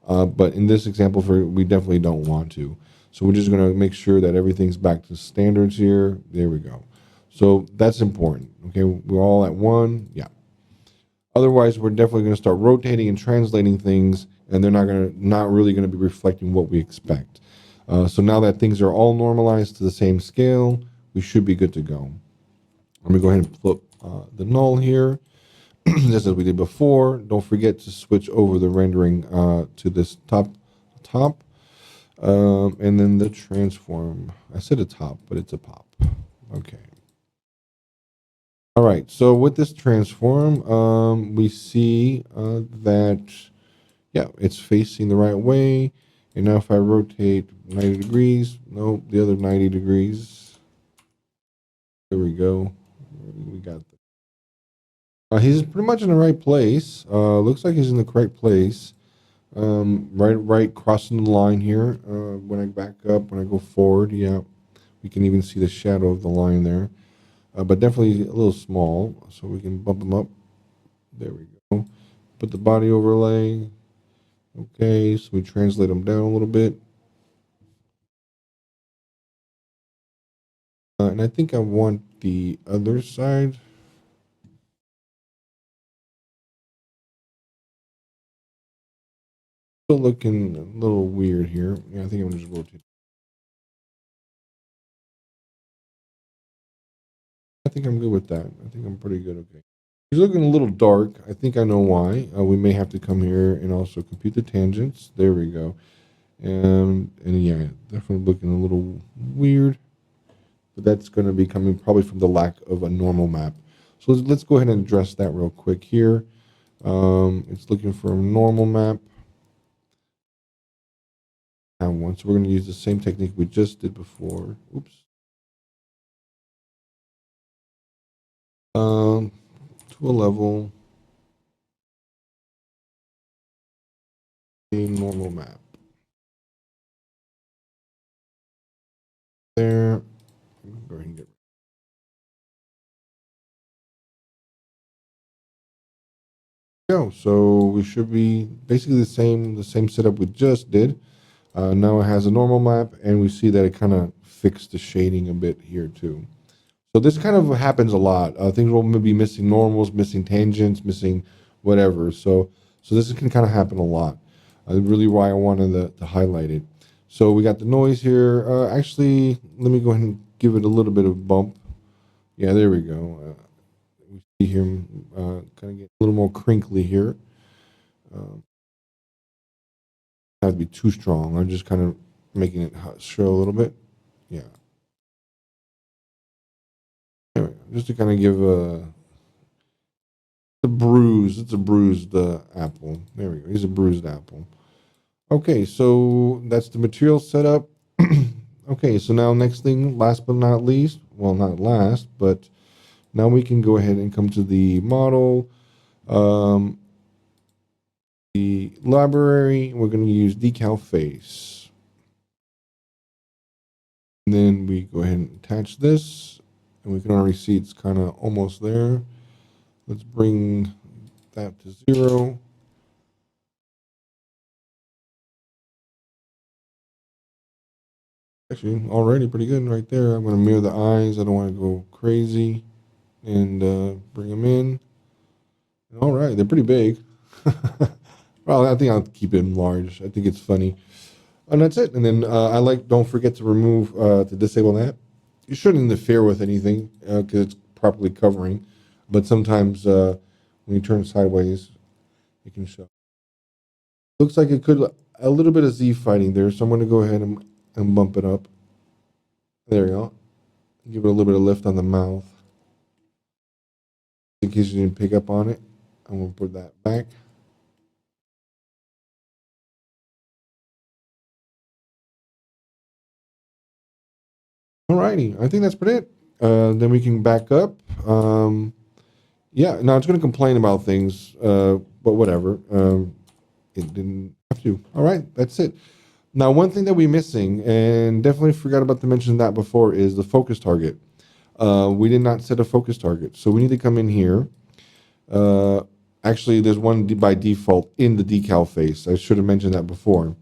But in this example, we definitely don't want to. So we're just going to make sure that everything's back to standards here. There we go. So that's important. Okay, we're all at one. Yeah. Otherwise, we're definitely going to start rotating and translating things, and they're not really going to be reflecting what we expect. So now that things are all normalized to the same scale, we should be good to go. Let me go ahead and put the null here, just as we did before. Don't forget to switch over the rendering to this top, and then the transform. I said a top, but it's a pop. Okay. All right, so with this transform, we see that, yeah, it's facing the right way. And now if I rotate 90 degrees, no, the other 90 degrees. There we go. We got that. He's pretty much in the right place. Looks like he's in the correct place. Right, crossing the line here. When I back up, when I go forward, yeah, we can even see the shadow of the line there. But definitely a little small, so we can bump them up. There we go. Put the body overlay. Okay, so we translate them down a little bit. And I think I want the other side. Still looking a little weird here. Yeah, I think I'm just rotate. I think I'm good with that. I think I'm pretty good. Okay. He's looking a little dark. I think I know why. We may have to come here and also compute the tangents. There we go. And yeah, definitely looking a little weird. But that's going to be coming probably from the lack of a normal map. So let's go ahead and address that real quick here. It's looking for a normal map. Have one. So we're going to use the same technique we just did before. Oops. To a level, a normal map. There. Go ahead and get. Go. So we should be basically the same setup we just did. Now it has a normal map, and we see that it kind of fixed the shading a bit here too. So this kind of happens a lot. Things will be missing normals, missing tangents, missing whatever. So this can kind of happen a lot. Really why I wanted to highlight it. So we got the noise here. Actually, let me go ahead and give it a little bit of bump. Yeah, there we go. We see him kind of get a little more crinkly here. Not to be too strong. I'm just kind of making it show a little bit. Yeah. Anyway, just to kind of give the bruise. It's a bruised apple. There we go. He's a bruised apple. Okay, so that's the material setup. Okay, so now next thing, last but not least, well, not last, but now we can go ahead and come to the model, the library. We're going to use decal face. And then we go ahead and attach this, and we can already see it's kind of almost there. Let's bring that to 0. Actually, already pretty good right there. I'm going to mirror the eyes. I don't want to go crazy. And bring them in. All right, they're pretty big. Well, I think I'll keep it large. I think it's funny. And that's it. And then don't forget to remove, to disable that. You shouldn't interfere with anything because it's properly covering. But sometimes when you turn sideways, it can show. Looks like it could, a little bit of Z fighting there. So I'm going to go ahead and bump it up. There we go. Give it a little bit of lift on the mouth. In case you didn't pick up on it, I'm going to put that back. Alrighty, I think that's pretty it. Then we can back up. Yeah, now it's going to complain about things, but whatever. It didn't have to. All right, that's it. Now, one thing that we're missing, and definitely forgot about to mention that before, is the focus target. We did not set a focus target, so we need to come in here. Actually, there's one by default in the decal face. I should have mentioned that before.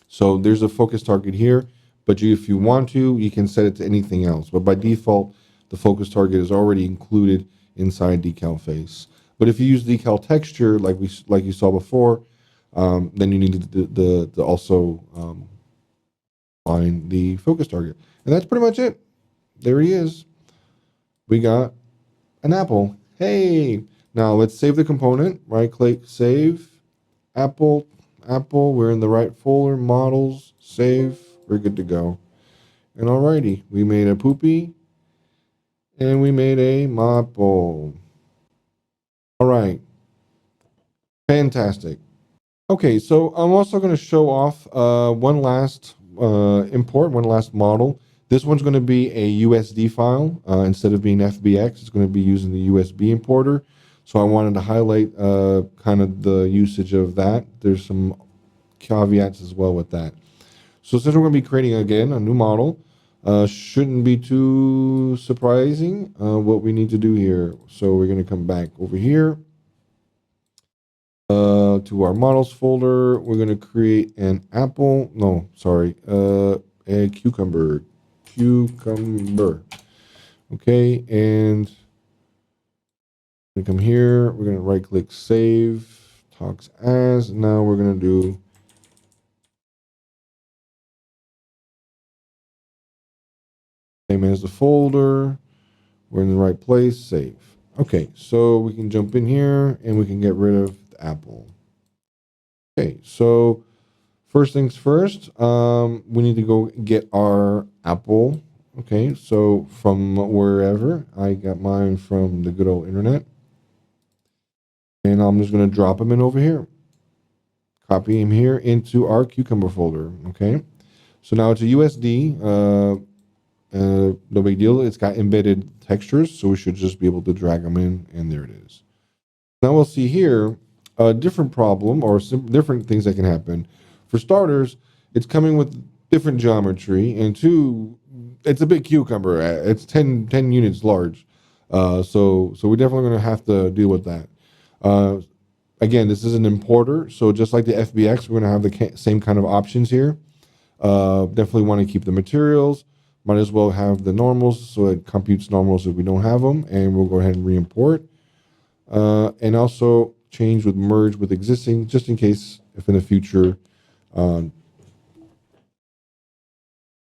So there's a focus target here, but if you want to, you can set it to anything else. But by default, the focus target is already included inside decal face. But if you use decal texture, like you saw before, then you need to also find the focus target, and that's pretty much it. There he is. We got an apple. Hey, now let's save the component. Right click, save, apple, apple. We're in the right folder, models, save. We're good to go. And alrighty, we made a poopy and we made a maple. All right, fantastic. Okay, so I'm also going to show off one last one last model. This one's going to be a USD file. Instead of being FBX, it's going to be using the USB importer. So I wanted to highlight kind of the usage of that. There's some caveats as well with that. So since we're going to be creating, again, a new model, shouldn't be too surprising what we need to do here. So we're going to come back over here to our models folder. We're going to create an apple. No, sorry, a cucumber. Okay, and we come here. We're going to right click, save, talks as. Now we're going to do same as the folder. We're in the right place, save. Okay, so we can jump in here and we can get rid of the apple. Okay, so first things first, we need to go get our apple. Okay, so from wherever, I got mine from the good old internet. And I'm just going to drop them in over here. Copy him here into our cucumber folder. Okay, so now it's a USD. No big deal. It's got embedded textures, so we should just be able to drag them in, and there it is. Now we'll see here a different problem or different things that can happen. For starters, it's coming with different geometry, and two, it's a big cucumber. It's 10 units large. So we're definitely going to have to deal with that. Again, this is an importer, so just like the FBX, we're going to have the same kind of options here. Definitely want to keep the materials. Might as well have the normals, so it computes normals if we don't have them, and we'll go ahead and re-import. And also change with merge with existing, just in case if in the future I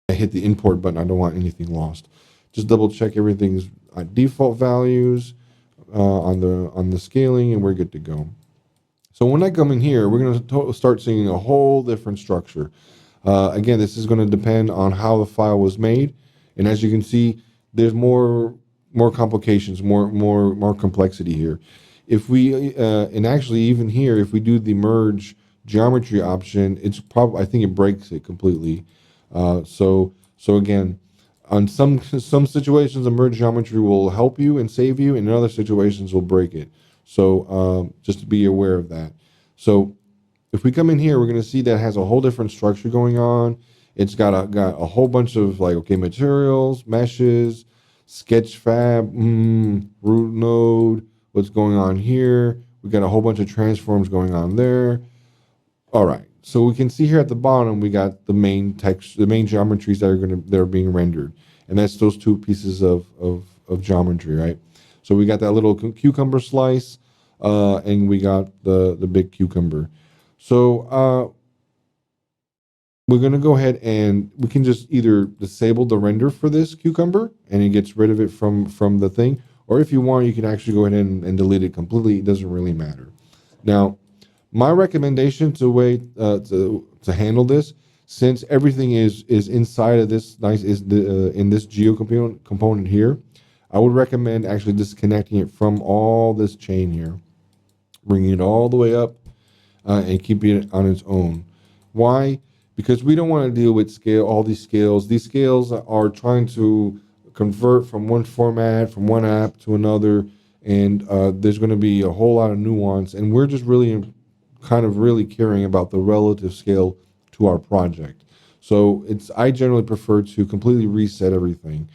hit the import button, I don't want anything lost. Just double check everything's at default values on the scaling, and we're good to go. So when I come in here, we're going to start seeing a whole different structure. Again, this is going to depend on how the file was made, and as you can see, there's more complications, more complexity here. If we and actually even here, if we do the merge geometry option, it's probably, I think it breaks it completely. So again, on some situations, the merge geometry will help you and save you, and in other situations will break it. So just to be aware of that. So if we come in here, we're going to see that it has a whole different structure going on. It's got a whole bunch of materials, meshes, sketch fab, root node. What's going on here? We got a whole bunch of transforms going on there. All right. So we can see here at the bottom, we got the main text, the main geometries that are being rendered, and that's those two pieces of geometry, right? So we got that little cucumber slice, and we got the big cucumber. So we're going to go ahead and we can just either disable the render for this cucumber and it gets rid of it from the thing, or if you want, you can actually go ahead and delete it completely. It doesn't really matter. Now, my recommendation to handle this, since everything is inside of this in this geo component here, I would recommend actually disconnecting it from all this chain here, bringing it all the way up, and keeping it on its own. Why? Because we don't want to deal with all these scales. These scales are trying to convert from one format, from one app to another, and there's going to be a whole lot of nuance, and we're just really caring about the relative scale to our project. So I generally prefer to completely reset everything.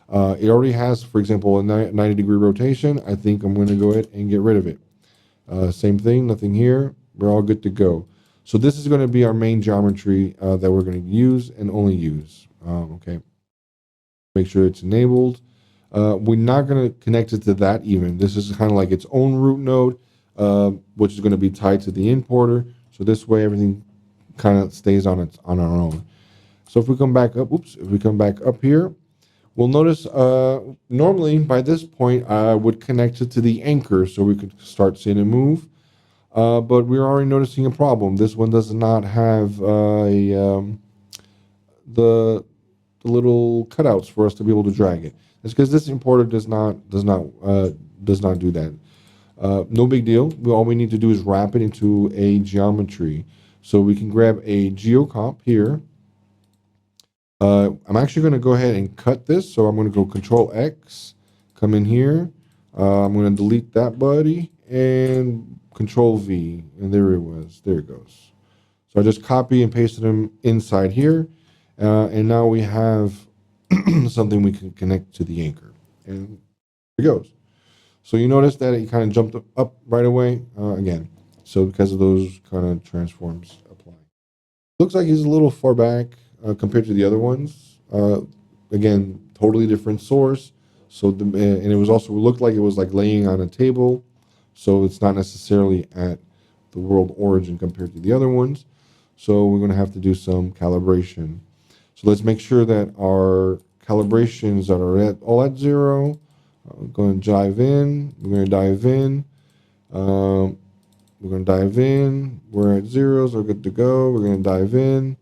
It already has, for example, a 90-degree rotation. I think I'm going to go ahead and get rid of it. Same thing, nothing here. We're all good to go. So this is going to be our main geometry that we're going to use and only use. Okay. Make sure it's enabled. We're not going to connect it to that even. This is kind of like its own root node, which is going to be tied to the importer. So this way everything kind of stays on our own. So if we come back up, if we come back up here, we'll notice normally by this point I would connect it to the anchor so we could start seeing it move. But we're already noticing a problem. This one does not have the little cutouts for us to be able to drag it. It's because this importer does not do that. No big deal. All we need to do is wrap it into a geometry. So we can grab a geocomp here. I'm actually going to go ahead and cut this. So I'm going to go Control X, come in here. I'm going to delete that buddy and Control V, and there it was. There it goes. So I just copy and pasted them inside here, and now we have something we can connect to the anchor, and here it goes. So you notice that it kind of jumped up right away again. So because of those kind of transforms applying. Looks like he's a little far back compared to the other ones. Again, totally different source. So and it was also looked like it was like laying on a table. So it's not necessarily at the world origin compared to the other ones. So we're going to have to do some calibration. So let's make sure that our calibrations that are all at 0. We're going to dive in. We're going to dive in. We're going to dive in. We're at 0, so we're good to go. We're going to dive in.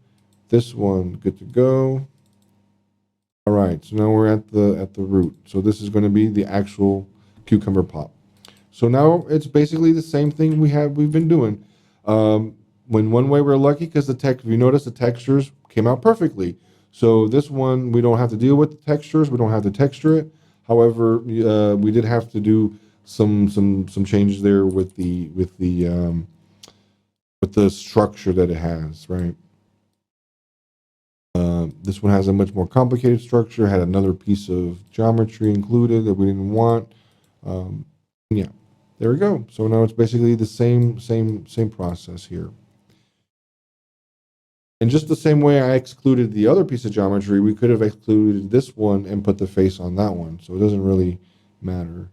This one, good to go. All right, so now we're at the root. So this is going to be the actual cucumber pop. So now it's basically the same thing we've been doing. When one way we're lucky because if you notice the textures came out perfectly. So this one we don't have to deal with the textures. We don't have to texture it. However, we did have to do some changes there with the structure that it has, right? This one has a much more complicated structure. Had another piece of geometry included that we didn't want. Yeah, there we go. So now it's basically the same process here. And just the same way I excluded the other piece of geometry, we could have excluded this one and put the face on that one. So it doesn't really matter.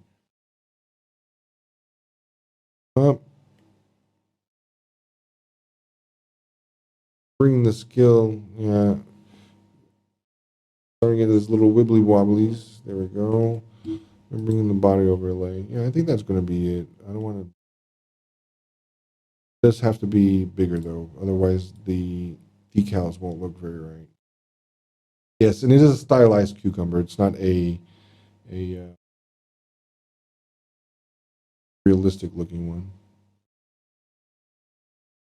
Bring the skill, yeah. Starting at those little wibbly wobblies. There we go. I'm bringing the body overlay. Yeah, I think that's going to be it. I don't want to. This have to be bigger though, otherwise the decals won't look very right. Yes, and it is a stylized cucumber. It's not a realistic looking one.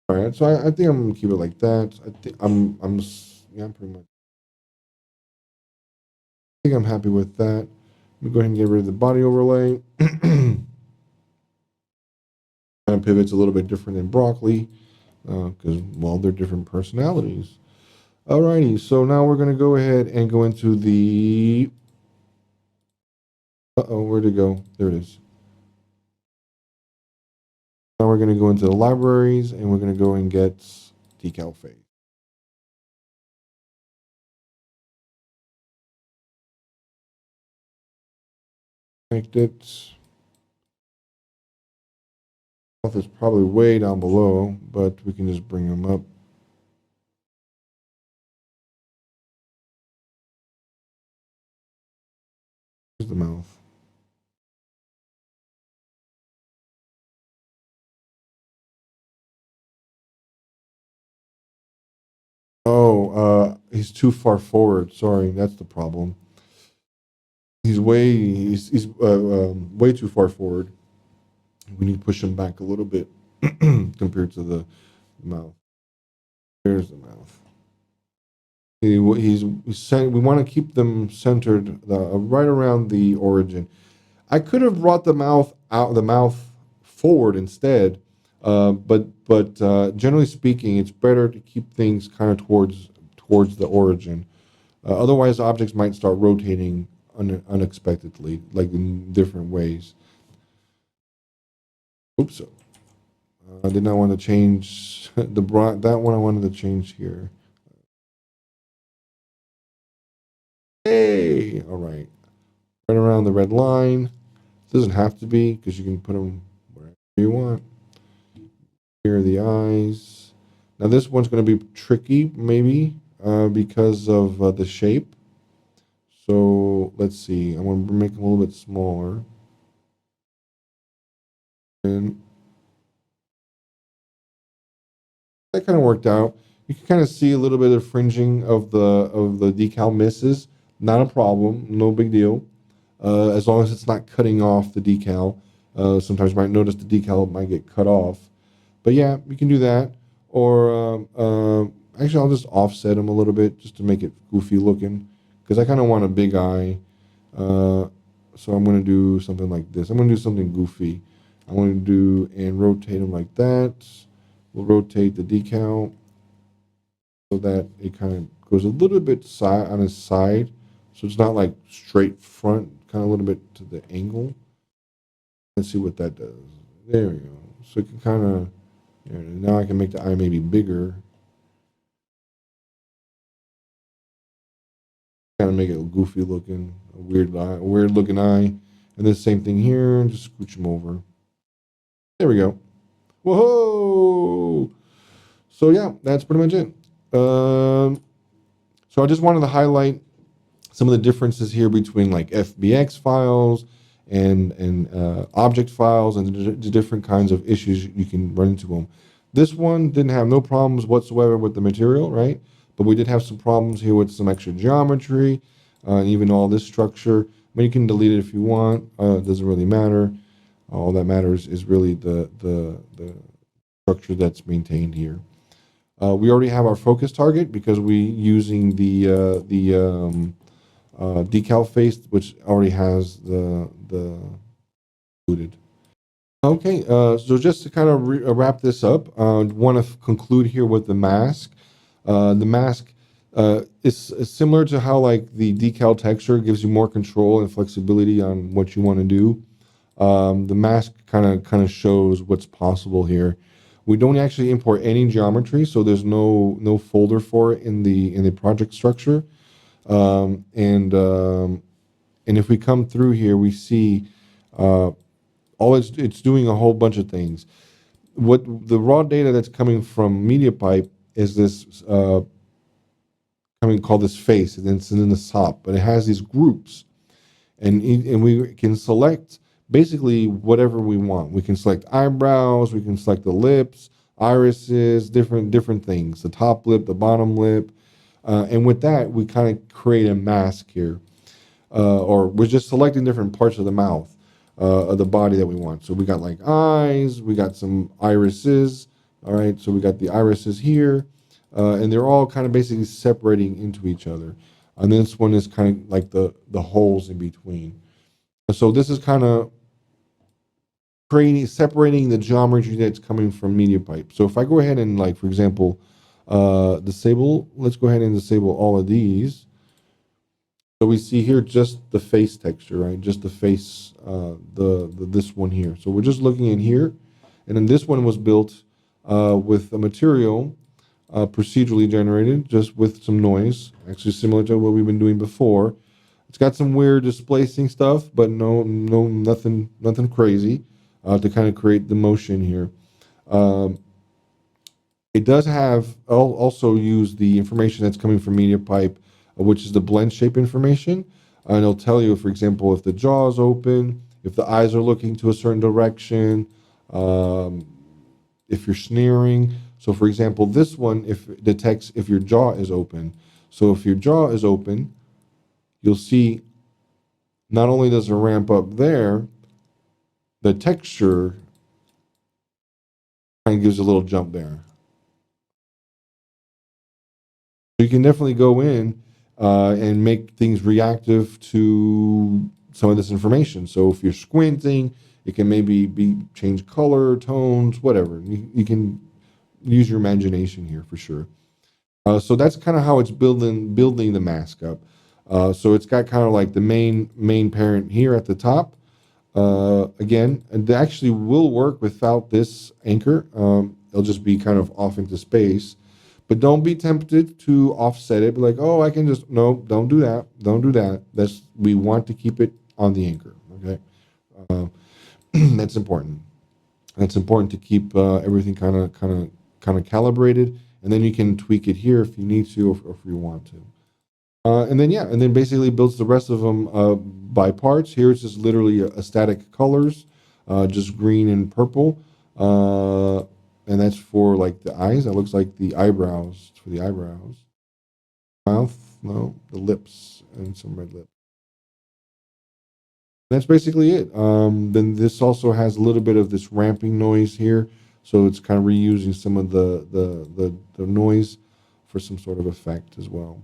All right, so I think I'm gonna keep it like that. I think yeah, I'm pretty much. I think I'm happy with that. Let me go ahead and get rid of the body overlay. Kind of pivots a little bit different than broccoli because well, they're different personalities. Alrighty, so now we're gonna go ahead and go into the. Where'd it go? There it is. Now we're gonna go into the libraries and we're gonna go and get decal face. Connect it. Is probably way down below, but we can just bring them up. Here's the mouth. Oh, he's too far forward. Sorry, that's the problem. He's way too far forward. We need to push him back a little bit compared to the mouth. There's the mouth. We want to keep them centered right around the origin. I could have brought the mouth forward instead, but generally speaking, it's better to keep things kind of towards the origin. Otherwise, objects might start rotating unexpectedly, like in different ways. Oops. I did not want to change that one. I wanted to change here. Hey, all right. Right around the red line. Doesn't have to be because you can put them wherever you want. Here are the eyes. Now this one's going to be tricky, maybe, because of the shape. So let's see. I'm going to make them a little bit smaller. And that kind of worked out. You can kind of see a little bit of fringing of the decal misses. Not a problem. No big deal. As long as it's not cutting off the decal. Sometimes you might notice the decal might get cut off. But yeah, you can do that. Or actually, I'll just offset them a little bit just to make it goofy looking. Because I kind of want a big eye. So I'm going to do something like this. I'm going to do something goofy. I'm going to do and rotate them like that. We'll rotate the decal so that it kind of goes a little bit on its side. So it's not like straight front, kind of a little bit to the angle. Let's see what that does. There we go. So it can kind of, now I can make the eye maybe bigger. Kind of make it goofy looking, a weird looking eye. And the same thing here, just scooch them over. There we go. Whoa! So yeah, that's pretty much it. So I just wanted to highlight some of the differences here between like FBX files and object files and the different kinds of issues you can run into them. This one didn't have no problems whatsoever with the material, right? But we did have some problems here with some extra geometry, and even all this structure. I mean, you can delete it if you want. It doesn't really matter. All that matters is really the structure that's maintained here. We already have our focus target because we're using the decal face, which already has the included. Okay, so just to kind of wrap this up, I want to conclude here with the mask. The mask is similar to how like the decal texture gives you more control and flexibility on what you want to do. The mask kind of shows what's possible here. We don't actually import any geometry, so there's no folder for it in the project structure. And if we come through here, we see all it's doing a whole bunch of things. What the raw data that's coming from Mediapipe is this called this face, and it's in the SOP, but it has these groups, and we can select basically whatever we want. We can select eyebrows, we can select the lips, irises, different things, the top lip, the bottom lip, and with that we kind of create a mask here, or we're just selecting different parts of the mouth, of the body that we want. So we got like eyes, we got some irises, all right, so we got the irises here, and they're all kind of basically separating into each other, and this one is kind of like the holes in between. So this is kind of separating the geometry that's coming from Mediapipe. So if I go ahead and, like, for example, disable, let's go ahead and disable all of these. So we see here just the face texture, right? Just the face, this one here. So we're just looking in here, and then this one was built with a material procedurally generated, just with some noise, actually similar to what we've been doing before. It's got some weird displacing stuff, but nothing crazy to kind of create the motion here. It does have also use the information that's coming from Mediapipe, which is the blend shape information, and it'll tell you, for example, if the jaw is open, if the eyes are looking to a certain direction, if you're sneering. So, for example, this one if detects if your jaw is open. So, if your jaw is open, you'll see not only does it ramp up there, the texture kind of gives a little jump there. So you can definitely go in and make things reactive to some of this information. So if you're squinting, it can maybe change color, tones, whatever. You can use your imagination here for sure. So that's kind of how it's building the mask up. So it's got kind of like the main parent here at the top. Again, and they actually will work without this anchor. It'll just be kind of off into space. But don't be tempted to offset it. Be like, oh, I can just no, don't do that. Don't do that. We want to keep it on the anchor. Okay, uh, that's important. That's important to keep everything kind of calibrated, and then you can tweak it here if you need to, or if you want to. And then yeah, and then basically builds the rest of them by parts. Here it's just literally a static colors, just green and purple, and that's for like the eyes. That looks like the eyebrows. It's for the eyebrows. Mouth, no, the lips and some red lips. That's basically it. Then this also has a little bit of this ramping noise here, so it's kind of reusing some of the noise for some sort of effect as well.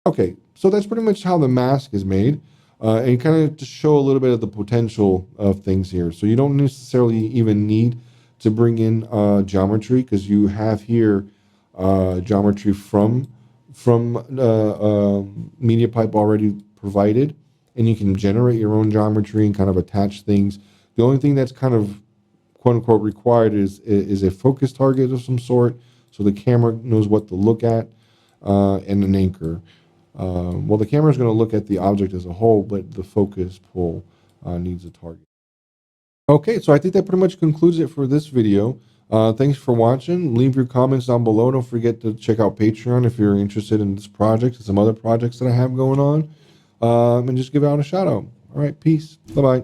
Okay, so that's pretty much how the mask is made, and kind of to show a little bit of the potential of things here. So you don't necessarily even need to bring in geometry because you have here geometry from MediaPipe already provided, and you can generate your own geometry and kind of attach things. The only thing that's kind of quote unquote required is a focus target of some sort, so the camera knows what to look at, and an anchor. Well, the camera is going to look at the object as a whole, but the focus pull needs a target. Okay, so I think that pretty much concludes it for this video. Thanks for watching. Leave your comments down below. Don't forget to check out Patreon if you're interested in this project and some other projects that I have going on. And just give out a shout out. All right, peace. Bye bye.